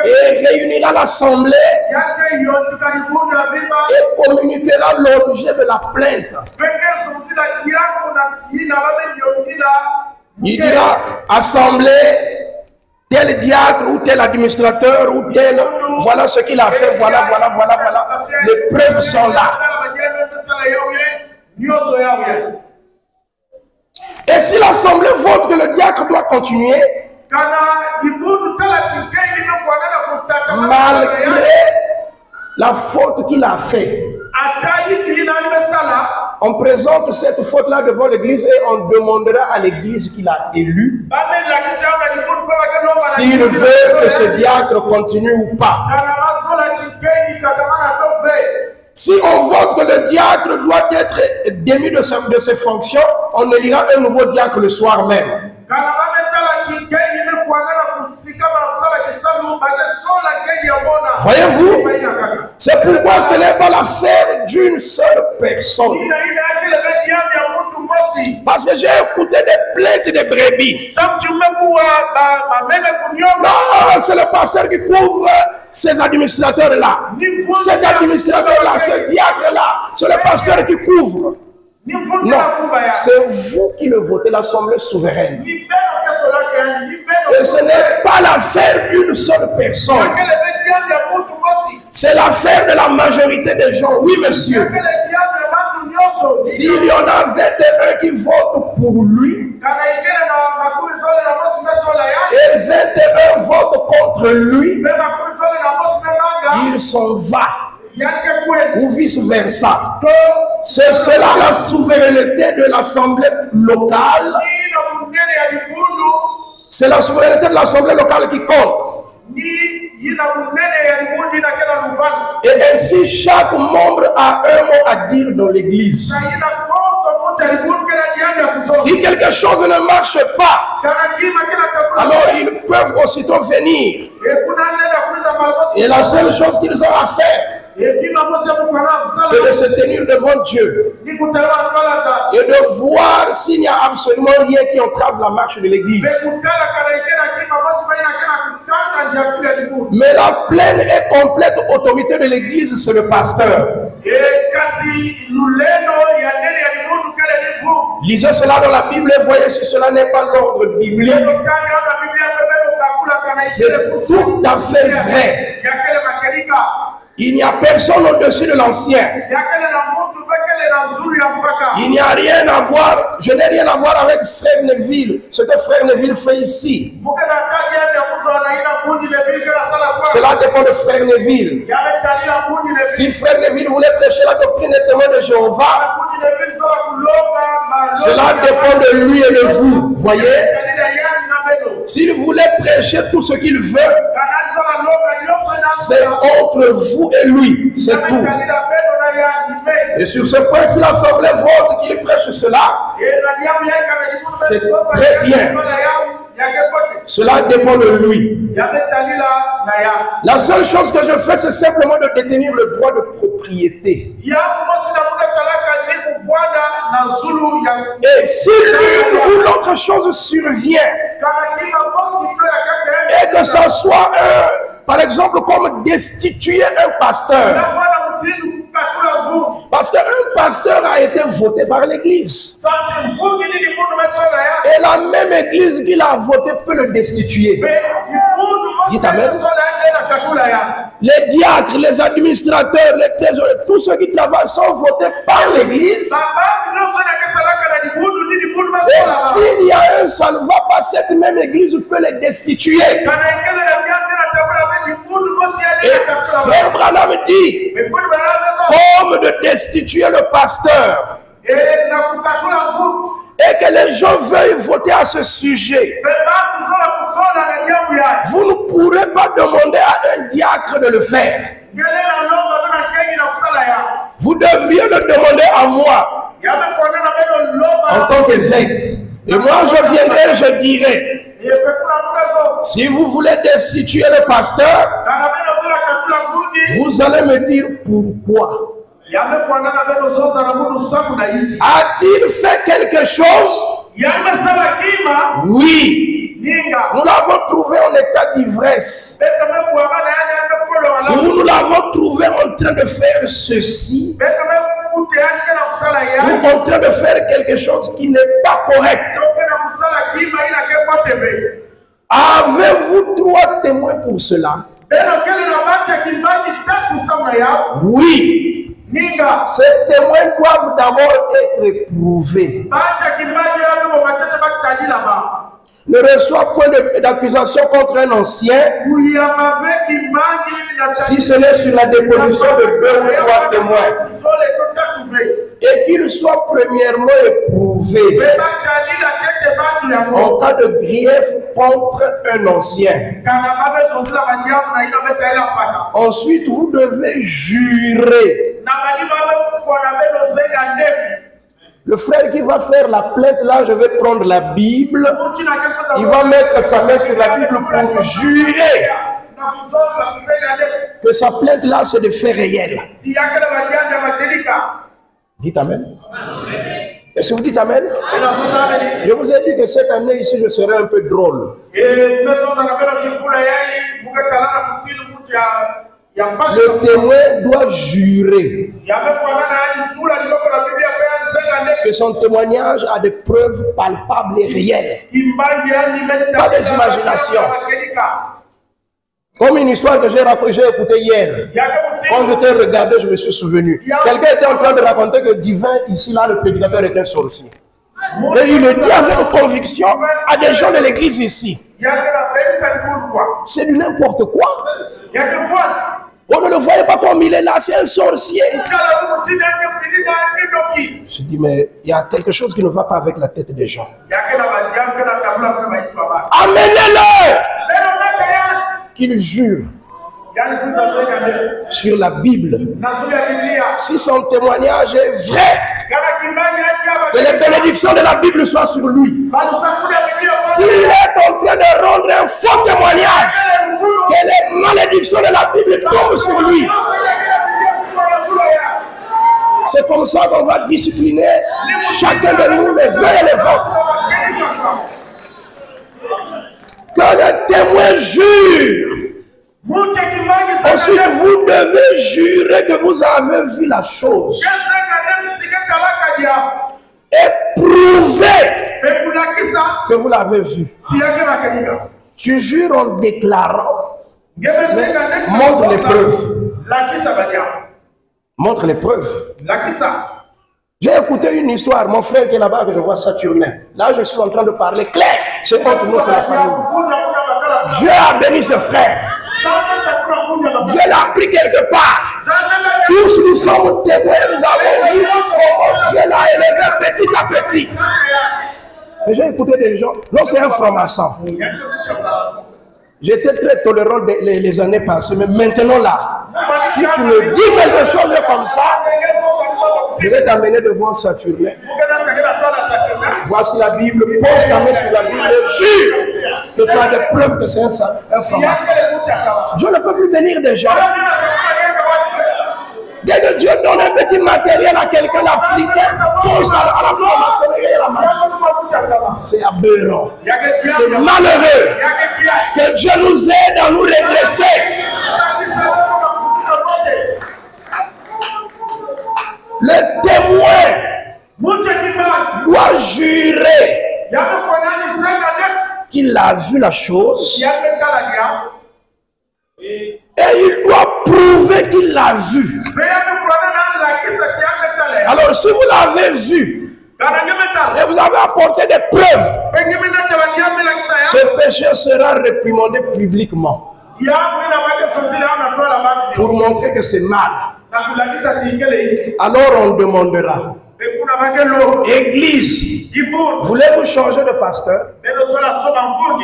A: et réunira l'assemblée et communiquera l'objet de la plainte. Il dira, assemblée, tel diacre ou tel administrateur ou tel, voilà ce qu'il a fait, voilà. Les preuves sont là. Et si l'assemblée vote que le diacre doit continuer, malgré la faute qu'il a faite, on présente cette faute-là devant l'église et on demandera à l'église qu'il a élue s'il veut que ce diacre continue ou pas. Si on vote que le diacre doit être démis de ses fonctions, on élira un nouveau diacre le soir même. Voyez-vous, c'est pourquoi ce n'est pas l'affaire d'une seule personne. Parce que j'ai écouté des plaintes de brebis. Non, c'est le pasteur qui couvre ces administrateurs-là. Cet administrateur-là, ce diacre-là, c'est le pasteur qui couvre. Non, c'est vous qui le votez, l'Assemblée souveraine. Et ce n'est pas l'affaire d'une seule personne. C'est l'affaire de la majorité des gens. Oui, monsieur. S'il y en a 21 qui votent pour lui et 21 votent contre lui, il s'en va. Ou vice-versa. C'est cela la souveraineté de l'Assemblée locale. C'est la souveraineté de l'Assemblée locale qui compte. Et ainsi, chaque membre a un mot à dire dans l'église. Si quelque chose ne marche pas, alors ils peuvent aussitôt venir. Et la seule chose qu'ils ont à faire, c'est de se tenir devant Dieu et de voir s'il n'y a absolument rien qui entrave la marche de l'église. Mais la pleine et complète autorité de l'église, c'est le pasteur. Lisez cela dans la Bible et voyez si cela n'est pas l'ordre biblique. C'est tout à fait vrai. Il n'y a personne au-dessus de l'ancien. Il n'y a rien à voir, je n'ai rien à voir avec Frère Neville, ce que Frère Neville fait ici. Cela dépend de Frère Neville. Si Frère Neville voulait prêcher la doctrine des témoins de Jéhovah, cela dépend de lui et de vous, voyez. S'il voulait prêcher tout ce qu'il veut, c'est entre vous et lui, c'est tout. Et sur ce point, si l'Assemblée vote qu'il prêche cela, c'est très bien. Cela dépend de lui. La seule chose que je fais, c'est simplement de détenir le droit de propriété. Et si l'une ou l'autre chose survient, et que ça soit par exemple comme destituer un pasteur, parce qu'un pasteur a été voté par l'église. Et la même église qu'il a voté peut le destituer. Dites amen. Les diacres, les administrateurs, les trésoriers, tous ceux qui travaillent sont votés par l'église. Et s'il y a un, ça ne va pas, cette même église peut les destituer. Et Frère Branham dit, comme de destituer le pasteur, et que les gens veuillent voter à ce sujet, vous ne pourrez pas demander à un diacre de le faire. Vous devriez le demander à moi, en tant qu'évêque. Et moi, je viendrai et je dirai, si vous voulez destituer le pasteur, vous allez me dire pourquoi. A-t-il fait quelque chose? Oui. Nous l'avons trouvé en état d'ivresse. Nous l'avons trouvé en train de faire ceci. Ou en train de faire quelque chose qui n'est pas correct. Avez-vous 3 témoins pour cela? Oui. Ces témoins doivent d'abord être éprouvés. Ne reçoit point d'accusation contre un ancien si ce n'est sur la déposition de 2 ou 3 témoins, et qu'il soit premièrement éprouvé en cas de grief contre un ancien. Ensuite, vous devez jurer. Le frère qui va faire la plainte, là, je vais prendre la Bible. Il va mettre sa main sur la Bible pour jurer que sa plainte, là, c'est des faits réels. Dites Amen. Est-ce que vous dites Amen? Je vous ai dit que cette année ici, je serai un peu drôle. Le témoin doit jurer que son témoignage a des preuves palpables et réelles. Pas des imaginations. Comme une histoire que j'ai écoutée hier. Quand je t'ai regardé, je me suis souvenu. Quelqu'un était en train de raconter que divin, ici, là, le prédicateur est un sorcier. Et il le dit avec conviction à des gens de l'église ici. C'est du n'importe quoi. On ne le voyait pas comme il est là, c'est un sorcier. Je dis, mais il y a quelque chose qui ne va pas avec la tête des gens. Amenez-le qu'il jure sur la Bible. Si son témoignage est vrai, que les bénédictions de la Bible soient sur lui. S'il est en train de rendre un faux témoignage, que les malédictions de la Bible tombent sur lui. C'est comme ça qu'on va discipliner chacun de nous, les uns et les autres. Quand le témoin jure, ensuite vous devez jurer que vous avez vu la chose. Et prouver que vous l'avez vu. Tu jures en déclarant. Montre les preuves. Montre les preuves. J'ai écouté une histoire, mon frère qui est là-bas, que je vois Saturnin. Là, je suis en train de parler clair. C'est entre nous, c'est la famille. Dieu a béni ce frère. Dieu l'a pris quelque part. Tous nous sommes témoins, nous avons vu comment Dieu l'a élevé petit à petit. Mais j'ai écouté des gens. Non, c'est un franc-maçon. J'étais très tolérant les années passées, mais maintenant là, si tu me dis quelque chose comme ça, je vais t'amener devant Saturnin. Voici la Bible, pose ta main sur la Bible et jure que tu as des preuves que c'est un franc-maçon. Dieu ne peut plus bénir des gens. Dès que Dieu donne un petit matériel à quelqu'un d'Africain, pose à la franc-maçonnerie et la magie. C'est aberrant. C'est malheureux. Que Dieu nous aide à nous redresser. Le témoin doit jurer qu'il a vu la chose et il doit prouver qu'il l'a vu. Alors si vous l'avez vu et vous avez apporté des preuves, ce péché sera réprimandé publiquement pour montrer que c'est mal. Alors on demandera: Église, voulez-vous changer de pasteur?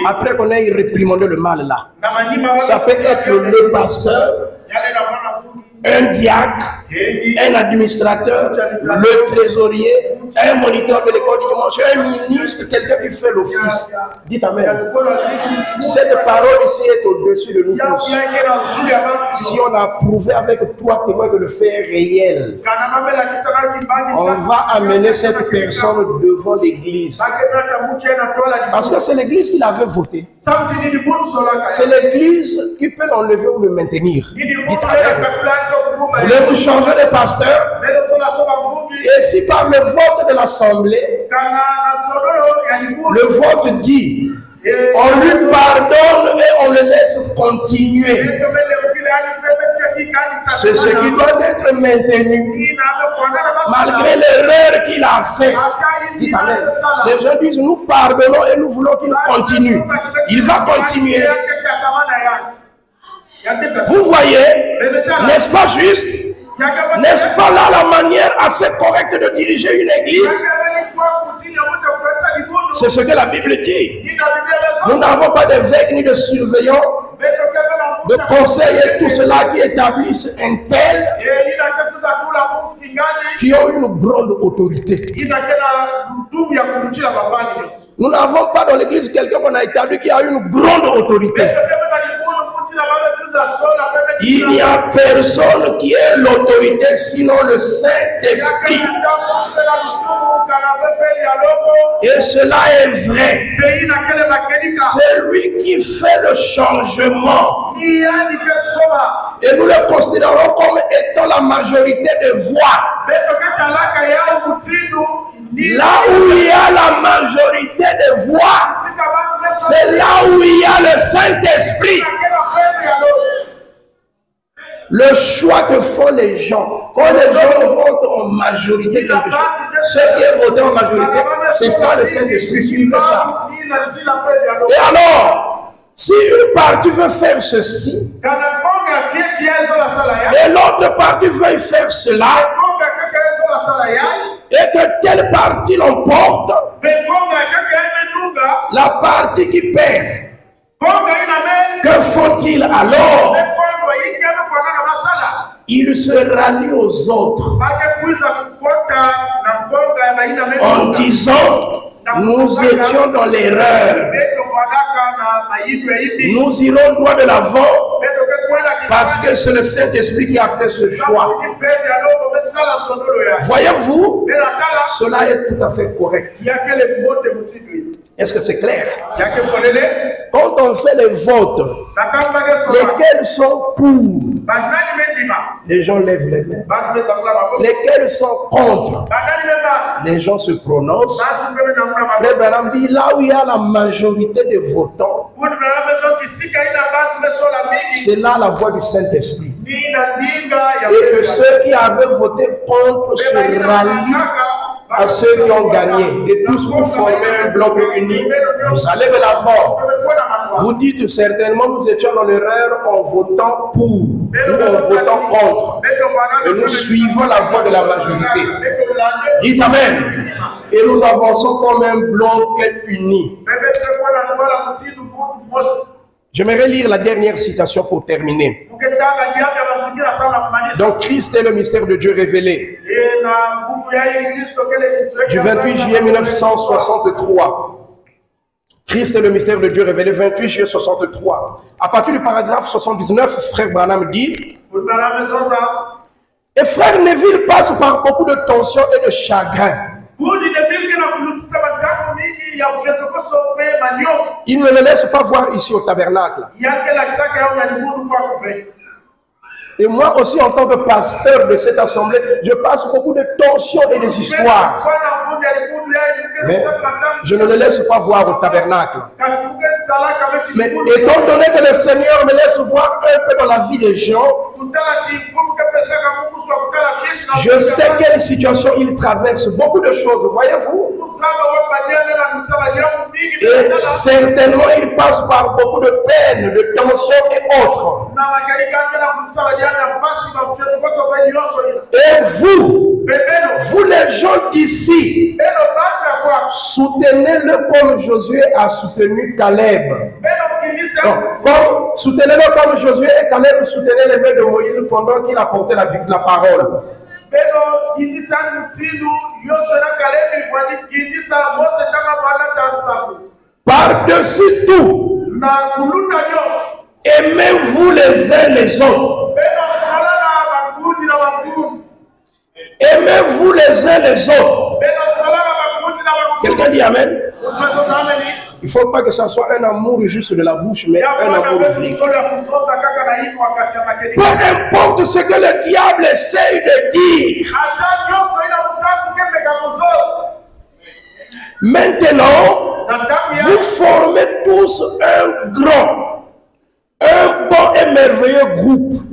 A: Après qu'on ait réprimandé le mal là. Ça peut être le pasteur, un diacre, un administrateur, le trésorier, un moniteur de l'école du dimanche, un ministre, quelqu'un qui fait l'office. Dites Amen. Cette parole ici est au-dessus de nous tous. Si on a prouvé avec 3 témoins que le fait est réel, on va amener cette personne devant l'église. Parce que c'est l'église qui l'avait voté. C'est l'église qui peut l'enlever ou le maintenir. Dites Amen. Voulez-vous changer de pasteur? Et si par le vote de l'Assemblée, le vote dit On lui pardonne et on le laisse continuer. C'est ce qui doit être maintenu. Malgré l'erreur qu'il a fait. Dites Amen. Les gens disent, nous pardonnons et nous voulons qu'il continue. Il va continuer. Vous voyez, n'est-ce pas juste? N'est-ce pas là la manière assez correcte de diriger une église? C'est ce que la Bible dit. Nous n'avons pas d'évêques ni de surveillants, de conseillers, tout cela qui établissent un tel qui ont une grande autorité. Nous n'avons pas dans l'église quelqu'un qu'on a établi qui a une grande autorité. Il n'y a personne qui ait l'autorité sinon le Saint-Esprit. Et cela est vrai. C'est lui qui fait le changement. Et nous le considérons comme étant la majorité des voix. Là où il y a la majorité des voix, c'est là où il y a le Saint-Esprit. Le choix que font les gens, quand les gens votent en majorité quelque chose, ce qui est voté en majorité, c'est ça le Saint-Esprit, suivez ça. Et alors, si une partie veut faire ceci, et l'autre partie veut faire cela, et que telle partie l'emporte, la partie qui perd, que faut-il alors? Il se rallie aux autres en disant, nous étions dans l'erreur. Nous irons droit de l'avant parce que c'est le Saint-Esprit qui a fait ce choix. Voyez-vous, cela est tout à fait correct. Est-ce que c'est clair? Quand on fait les votes, lesquels sont pour? Les gens lèvent les mains. Lesquels sont contre? Les gens se prononcent. Frère Branham dit, là où il y a la majorité des votants, c'est là la voix du Saint-Esprit. Et que ceux qui avaient voté contre se rallient à ceux qui ont gagné. Et tous pour former un bloc uni, vous allez de l'avant. Vous dites certainement, nous étions dans l'erreur en votant pour ou en votant contre. Et nous suivons la voie de la majorité. Dites Amen. Et nous avançons comme un bloc uni. J'aimerais lire la dernière citation pour terminer. Donc Christ est le mystère de Dieu révélé. Du 28 juillet 1963. Christ est le mystère de Dieu révélé, 28 juillet 63. À partir du paragraphe 79, frère Branham dit, et frère Neville passe par beaucoup de tensions et de chagrin. Il ne le laisse pas voir ici au tabernacle. Et moi aussi, en tant que pasteur de cette assemblée, je passe beaucoup de tensions et des histoires. Mais je ne le laisse pas voir au tabernacle. Mais étant donné que le Seigneur me laisse voir un peu dans la vie des gens, je sais quelle situation il traverse, beaucoup de choses, voyez-vous. Et certainement, il passe par beaucoup de peines, de tensions et autres. Et vous les gens d'ici, soutenez-le comme Josué a soutenu Caleb. Soutenez-le comme Josué et Caleb soutenaient les mains de Moïse pendant qu'il apportait la parole. Par-dessus tout, aimez-vous les uns les autres. Aimez-vous les uns les autres. Quelqu'un dit Amen? Il ne faut pas que ça soit un amour juste de la bouche, mais un amour vrai. Peu importe ce que le diable essaye de dire. Maintenant, vous formez tous un grand, un bon et merveilleux groupe.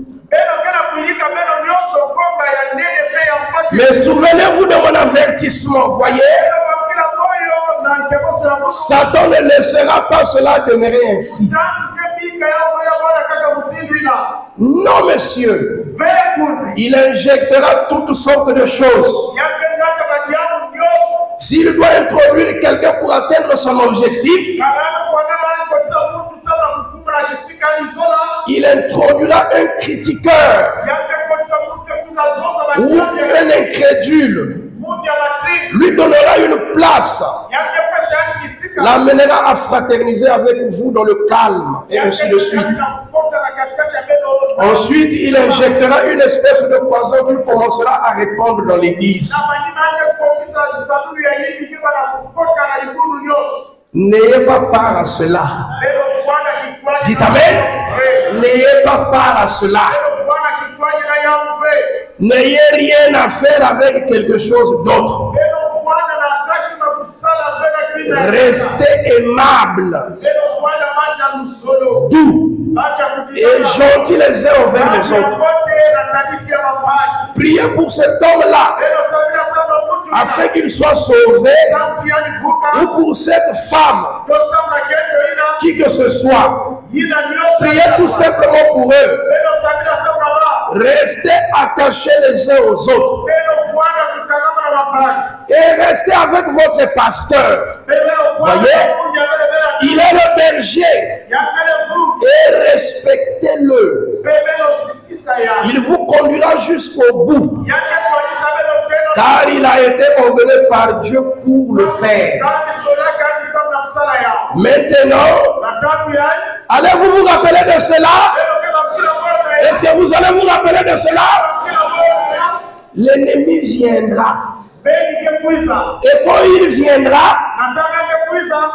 A: Mais souvenez-vous de mon avertissement, voyez. Satan ne laissera pas cela demeurer ainsi. Non, monsieur. Il injectera toutes sortes de choses. S'il doit introduire quelqu'un pour atteindre son objectif, il introduira un critiqueur ou un incrédule, lui donnera une place, l'amènera à fraterniser avec vous dans le calme, et ainsi de suite. Ensuite, il injectera une espèce de poison qu'il commencera à répandre dans l'église. N'ayez pas part à cela. Dites amen. N'ayez pas part à cela. N'ayez rien à faire avec quelque chose d'autre. Restez aimable, doux et gentil les uns envers les autres. Priez pour cet homme-là afin qu'il soit sauvé, ou pour cette femme, qui que ce soit. Priez tout simplement pour eux. Restez attachés les uns aux autres. Et restez avec votre pasteur. Voyez, il est le berger. Et respectez-le. Il vous conduira jusqu'au bout. Car il a été ordonné par Dieu pour le faire. Maintenant, allez-vous vous rappeler de cela? Est-ce que vous allez vous rappeler de cela? L'ennemi viendra. Et quand il viendra,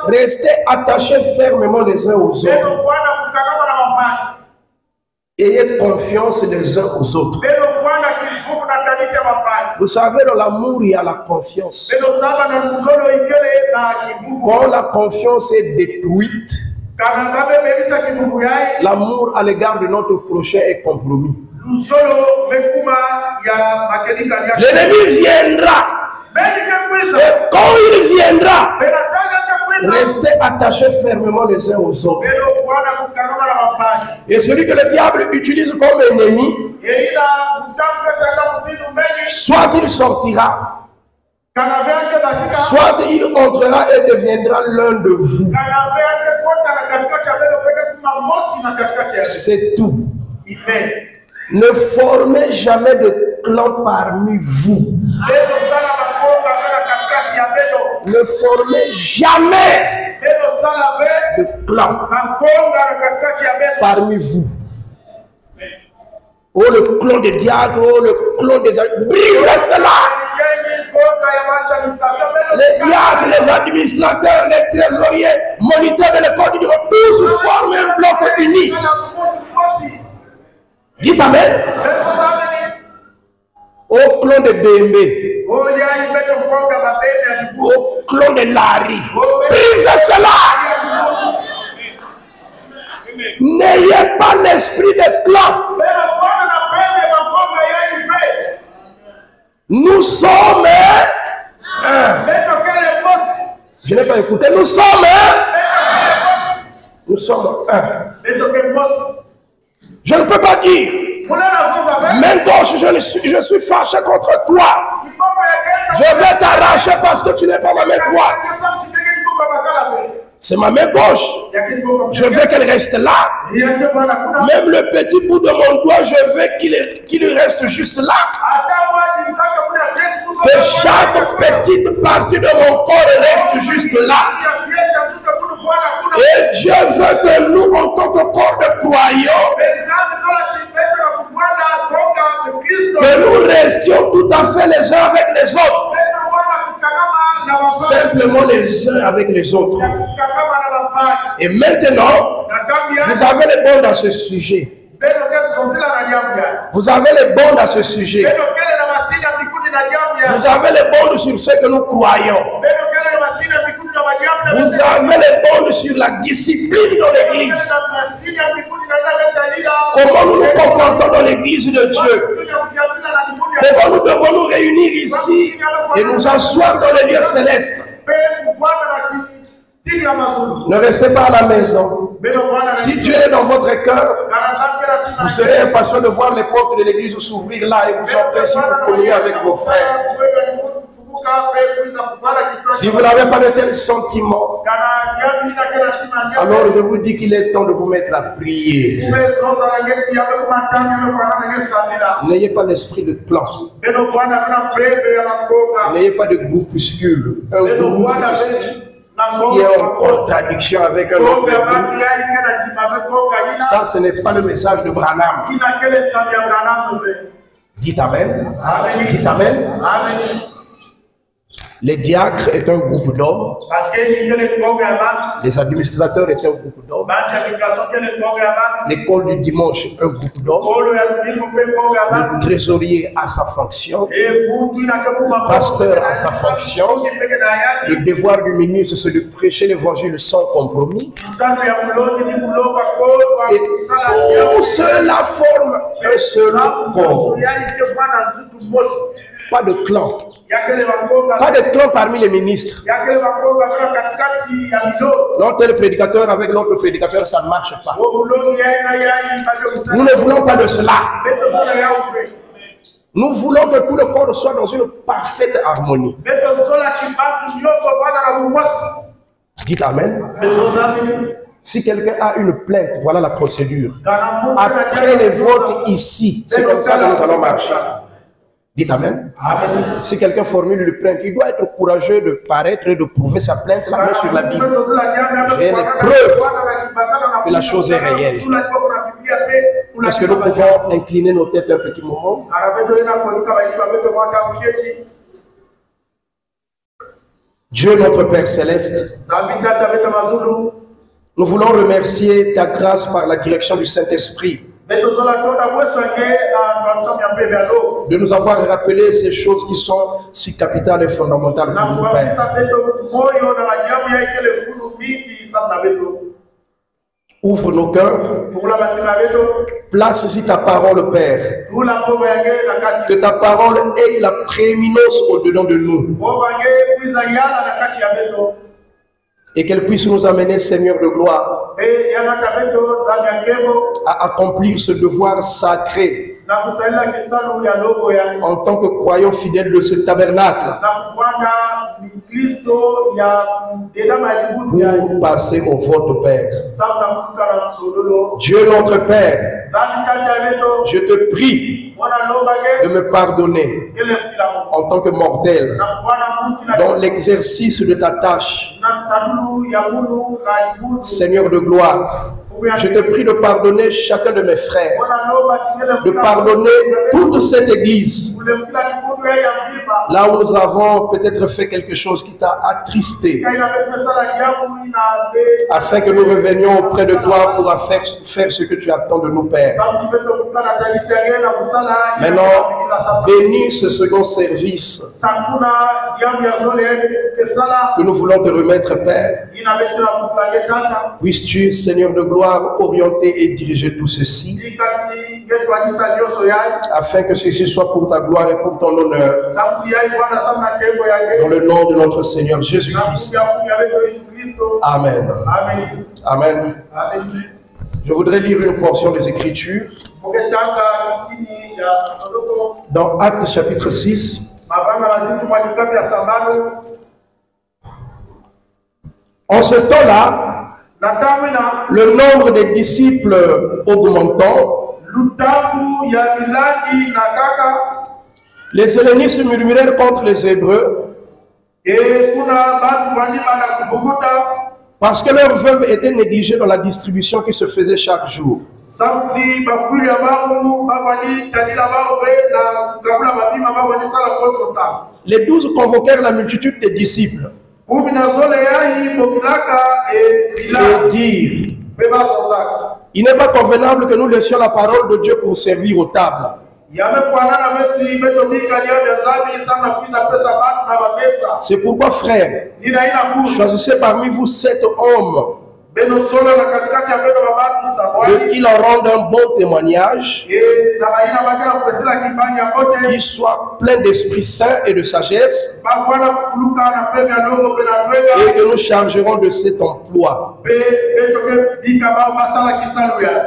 A: restez attachés fermement les uns aux autres. Ayez confiance les uns aux autres. Vous savez, dans l'amour, il y a la confiance. Quand la confiance est détruite, l'amour à l'égard de notre prochain est compromis. L'ennemi viendra. Et quand il viendra, restez attachés fermement les uns aux autres. Et celui que le diable utilise comme ennemi, soit il sortira, soit il entrera et deviendra l'un de vous. C'est tout. Ne formez jamais de clan parmi vous. Ne formez jamais de clan parmi vous. Oh, le clan des diacres, oh, le clan des... Brisez cela! Les diacres, les administrateurs, les trésoriers, moniteurs de l'école du droit, tous forment un bloc uni. Dites amen. Au clan de BMB, au clan de Larry, brisez cela. N'ayez pas l'esprit de clan. Nous sommes un. Je n'ai pas écouté. Nous sommes un. Nous sommes un. Je ne peux pas dire, main gauche, je suis fâché contre toi. Je vais t'arracher parce que tu n'es pas ma main droite. C'est ma main gauche. Je veux qu'elle reste là. Même le petit bout de mon doigt, je veux qu'il reste juste là. Que chaque petite partie de mon corps reste juste là. Et Dieu veut que nous, en tant que corps de croyants, que nous restions tout à fait les uns avec les autres. Simplement les uns avec les autres. Et maintenant, vous avez les bons dans ce sujet. Vous avez les bons dans ce sujet. Vous avez les bons sur ce que nous croyons. Vous avez les dons sur la discipline dans l'église. Comment nous nous comportons dans l'église de Dieu? Comment nous devons nous réunir ici et nous asseoir dans les lieux célestes? Ne restez pas à la maison. Si Dieu est dans votre cœur, vous serez impatient de voir les portes de l'église s'ouvrir là et vous entrez ici pour communier avec vos frères. Si vous n'avez pas de tels sentiments, alors je vous dis qu'il est temps de vous mettre à prier. N'ayez pas l'esprit de clan. N'ayez pas de groupuscule. Un groupe ici qui est en contradiction avec un autre groupe. Ça, ce n'est pas le message de Branham. Dites Amen. Dites Amen. Les diacres est un groupe d'hommes. Les administrateurs est un groupe d'hommes. L'école du dimanche, un groupe d'hommes. Le trésorier a sa fonction. Le pasteur a sa fonction. Le devoir du ministre, c'est de prêcher l'évangile sans compromis. Et tout cela forme un seul corps. Pas de clan. Pas de clan parmi les ministres. Non, tel prédicateur avec l'autre prédicateur, ça ne marche pas. Nous ne voulons pas de cela. Nous voulons que tout le corps soit dans une parfaite harmonie. Dites Amen. Si quelqu'un a une plainte, voilà la procédure. Après les votes ici, c'est comme ça que nous allons marcher. Dites Amen. Amen. Si quelqu'un formule une plainte, il doit être courageux de paraître et de prouver sa plainte la main sur la Bible. J'ai les preuves que la chose est réelle. Est-ce que nous pouvons incliner nos têtes un petit moment? Dieu notre Père Céleste, nous voulons remercier ta grâce par la direction du Saint-Esprit de nous avoir rappelé ces choses qui sont si capitales et fondamentales pour nous, Père. Ouvre nos cœurs, place ici ta parole, Père. Que ta parole ait la prééminence au-dedans de nous. Et qu'elle puisse nous amener, Seigneur de gloire, à accomplir ce devoir sacré en tant que croyants fidèles de ce tabernacle, pour passer au vote, Père. Dieu notre Père, je te prie de me pardonner en tant que mortel dans l'exercice de ta tâche. Seigneur de gloire, je te prie de pardonner chacun de mes frères, de pardonner toute cette église, là où nous avons peut-être fait quelque chose qui t'a attristé, afin que nous revenions auprès de toi pour faire ce que tu attends de nous, Père. Maintenant, bénis ce second service que nous voulons te remettre, Père. Puisses-tu, Seigneur de gloire, orienter et diriger tout ceci, afin que ceci soit pour ta gloire et pour ton honneur. Dans le nom de notre Seigneur Jésus-Christ. Amen. Amen. Je voudrais lire une portion des Écritures dans Actes chapitre 6. En ce temps-là, le nombre des disciples augmentant, les hellénistes murmurèrent contre les Hébreux parce que leurs veuves étaient négligées dans la distribution qui se faisait chaque jour. Les 12 convoquèrent la multitude des disciples et dirent: il n'est pas convenable que nous laissions la parole de Dieu pour servir aux tables. C'est pourquoi, frère, choisissez parmi vous 7 hommes de qui leur rendent un bon témoignage, qui soit plein d'Esprit Saint et de sagesse, et que nous chargerons de cet emploi.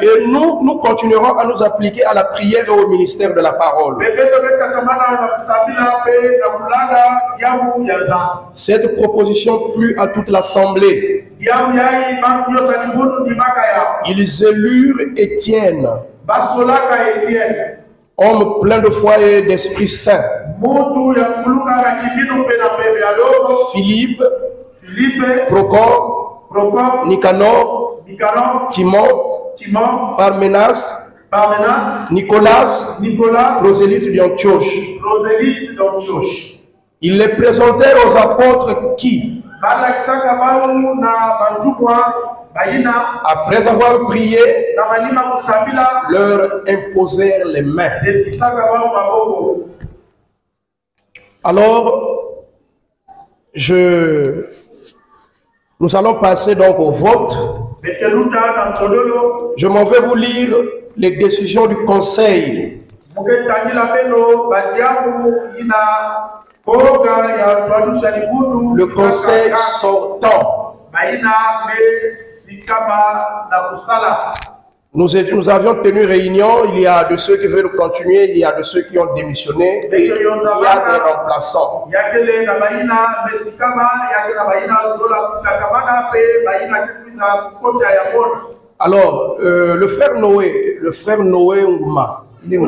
A: Et nous continuerons à nous appliquer à la prière et au ministère de la parole. Cette proposition plut à toute l'assemblée. Ils élurent Étienne, homme plein de foi et d'Esprit Saint, Philippe, Procor, Nicanor, Timon, Parménas, Nicolas, prosélyte d'Antioche. Ils les présentèrent aux apôtres qui, après avoir prié, leur imposèrent les mains. Alors, nous allons passer donc au vote. Je m'en vais vous lire les décisions du Conseil. Le Conseil sortant. Nous avions tenu réunion, il y a de ceux qui veulent continuer, il y a de ceux qui ont démissionné, et il y a des remplaçants. Alors, le frère Noé Ngouma, il est où?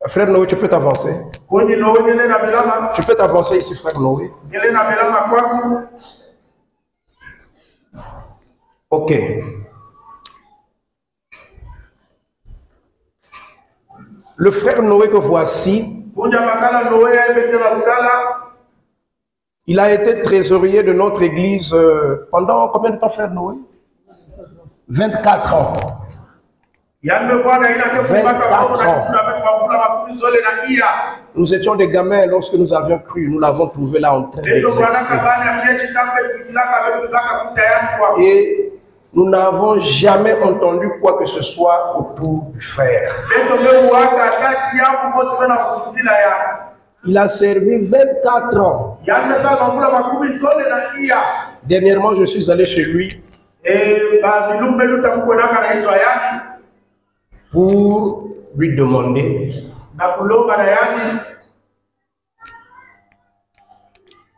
A: Frère Noé, tu peux t'avancer. Tu peux t'avancer ici, frère Noé. Ok. Le frère Noé que voici, il a été trésorier de notre église pendant combien de temps, frère Noé? 24 ans. 24 ans. Nous étions des gamins lorsque nous avions cru, nous l'avons trouvé là en train d'exercer. Et nous n'avons jamais entendu quoi que ce soit autour du frère. Il a servi 24 ans. Dernièrement, je suis allé chez lui pour lui demander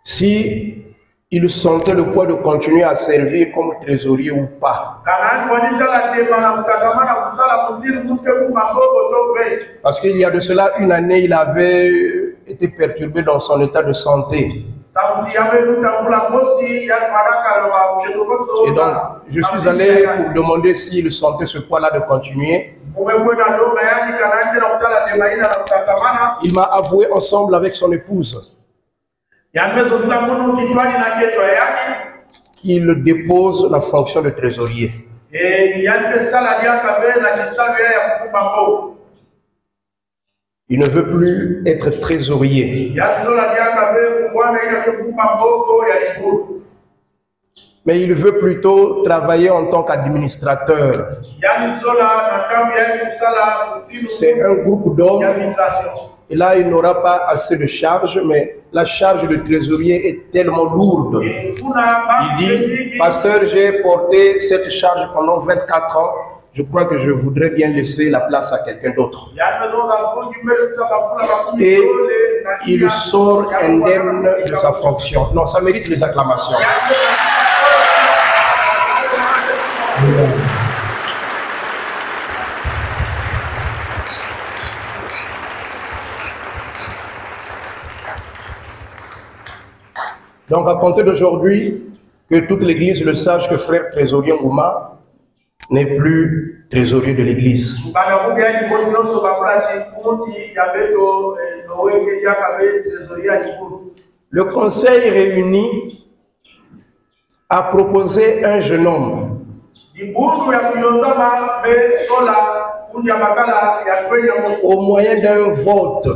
A: si il sentait le poids de continuer à servir comme trésorier ou pas. Parce qu'il y a de cela une année, il avait été perturbé dans son état de santé. Et donc, je suis allé pour demander s'il sentait ce poids-là de continuer. Il m'a avoué ensemble avec son épouse qu'il dépose la fonction de trésorier. Il ne veut plus être trésorier. Mais il veut plutôt travailler en tant qu'administrateur. C'est un groupe d'hommes. Et là, il n'aura pas assez de charge, mais la charge de trésorier est tellement lourde. Il dit, pasteur, j'ai porté cette charge pendant 24 ans. Je crois que je voudrais bien laisser la place à quelqu'un d'autre. Et il sort indemne de sa fonction. Non, ça mérite les acclamations. Donc, à compter d'aujourd'hui, que toute l'Église le sache que frère trésorier Ngouma n'est plus trésorier de l'Église. Le conseil réuni a proposé un jeune homme Au moyen d'un vote,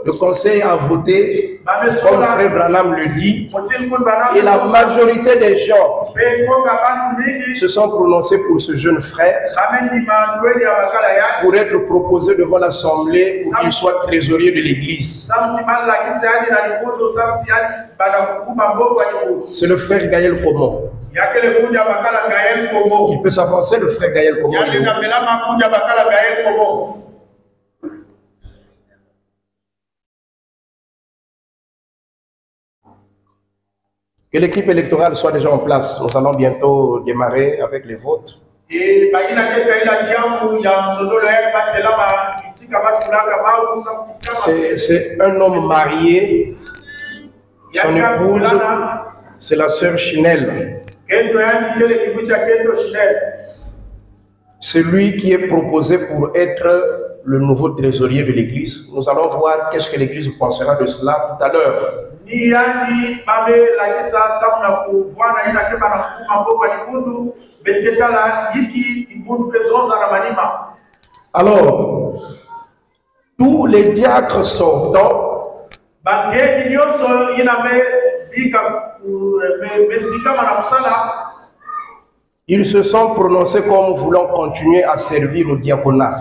A: le conseil a voté, comme Frère Branham le dit, et la majorité des gens se sont prononcés pour ce jeune frère pour être proposé devant l'Assemblée pour qu'il soit trésorier de l'Église. C'est le frère Gaël Komon. Il peut s'avancer, le frère Gaël Komon. Que l'équipe électorale soit déjà en place. Nous allons bientôt démarrer avec les votes. C'est un homme marié. Son épouse, c'est la sœur Chinelle. C'est lui qui est proposé pour être le nouveau trésorier de l'Église. Nous allons voir qu'est-ce que l'Église pensera de cela tout à l'heure. Alors, tous les diacres sortants ils se sont prononcés comme voulant continuer à servir au diaconat.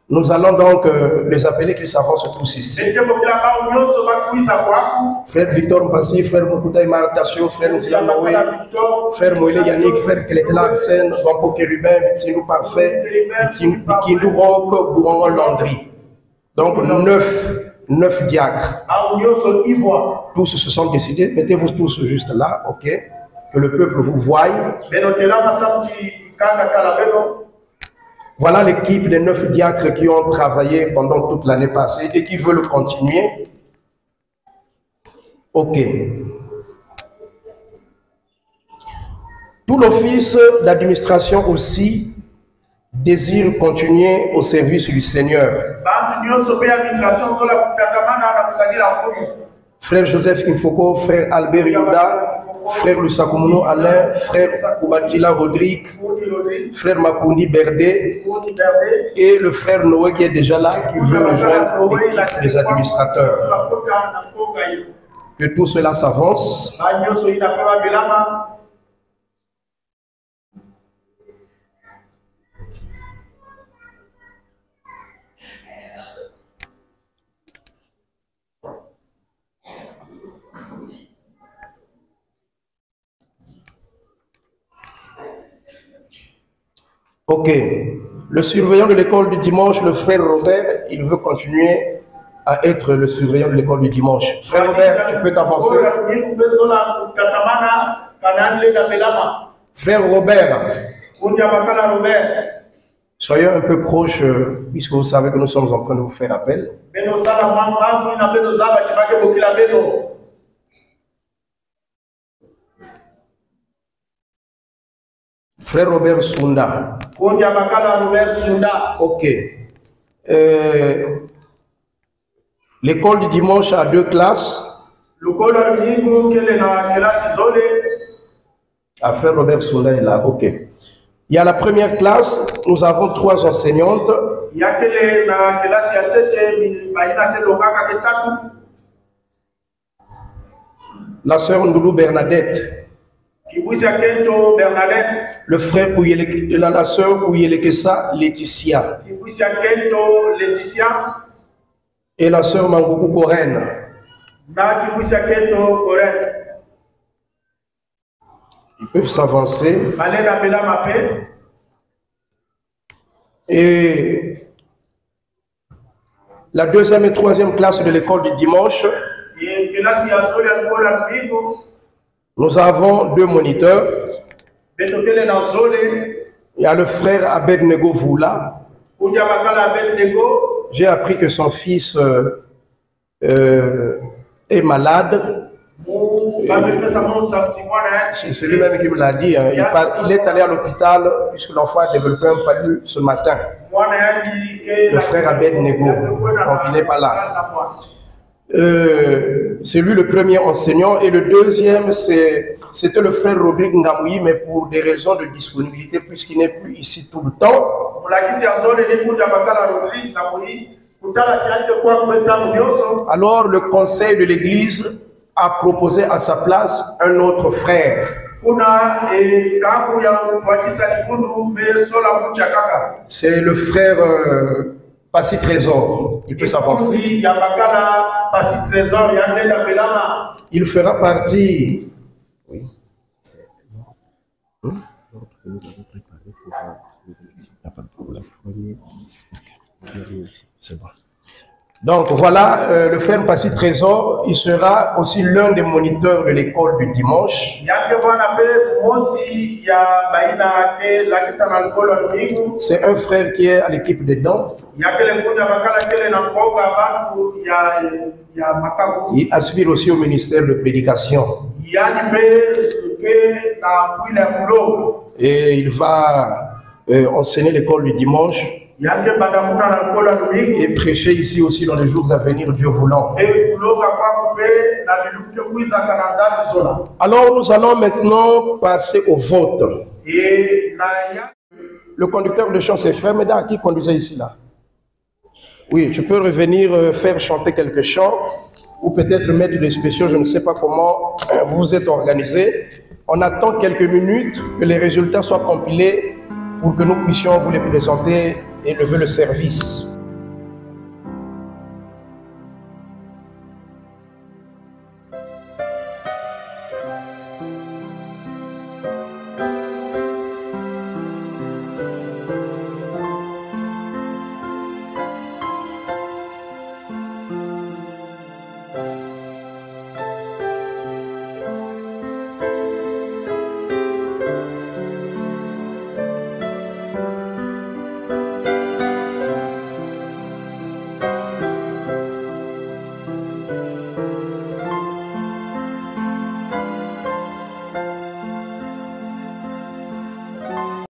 A: Nous allons donc les appeler qu'ils s'avancent tous ici. Frère Victor Mpassi, frère Mokuta Martasio, frère Nzila Noé, frère Moïle Yannick, frère Keletela Arsène, Wampo Kérubin, Bitsindou Parfait, Bikindou Rock, Bourangon Landry. Donc 9 diacres. Tous se sont décidés. Mettez-vous tous juste là, ok? Que le peuple vous voie. Voilà l'équipe des 9 diacres qui ont travaillé pendant toute l'année passée et qui veulent continuer. Ok. Tout l'office d'administration aussi désire continuer au service du Seigneur. Frère Joseph Kimfoko, frère Albert Yoda, frère Lusakoumouno Alain, frère Oubatila Rodrigue, frère Makundi Berdé et le frère Noé qui est déjà là, qui veut rejoindre l'équipe des administrateurs. Que tout cela s'avance. Ok. Le surveillant de l'école du dimanche, le frère Robert, il veut continuer à être le surveillant de l'école du dimanche. Frère Robert, tu peux t'avancer. Frère Robert, soyez un peu proche, puisque vous savez que nous sommes en train de vous faire appel. Frère Robert Sunda. Ok. L'école du dimanche a 2 classes. Ah, frère Robert Sunda est là. Ok. Il y a la première classe, nous avons 3 enseignantes. La sœur Ndoulou Bernadette. Le frère la sœur Kouyelekesa Laetitia. Et la sœur Mangoukou Koren. Ils peuvent s'avancer. Et la 2e et 3e classe de l'école du dimanche, nous avons 2 moniteurs. Il y a le frère Abednego Voula. J'ai appris que son fils est malade. C'est lui-même qui me l'a dit. Hein. Il est allé à l'hôpital puisque l'enfant a développé un palu ce matin. Le frère Abednego. Donc il n'est pas là. C'est lui le premier enseignant, et le deuxième, c'était le frère Rodrigue Ngamoui, mais pour des raisons de disponibilité, puisqu'il n'est plus ici tout le temps. Alors le conseil de l'église a proposé à sa place un autre frère. C'est le frère Passi Trésor. Il peut s'avancer. Il fera partie. Oui. Nous avons préparé pour les élections. Il n'y a pas de problème. C'est bon. Donc voilà, le frère Passi Trésor, il sera aussi l'un des moniteurs de l'école du dimanche. C'est un frère qui est à l'équipe des dents. Il aspire aussi au ministère de prédication. Et il va enseigner l'école du dimanche. Et prêcher ici aussi dans les jours à venir, Dieu voulant. Alors nous allons maintenant passer au vote. Le conducteur de chant, c'est Frère Médard qui conduisait ici là. Oui, tu peux revenir faire chanter quelques chants ou peut-être mettre des spéciaux, je ne sais pas comment vous vous êtes organisés. On attend quelques minutes que les résultats soient compilés pour que nous puissions vous les présenter et lever le service.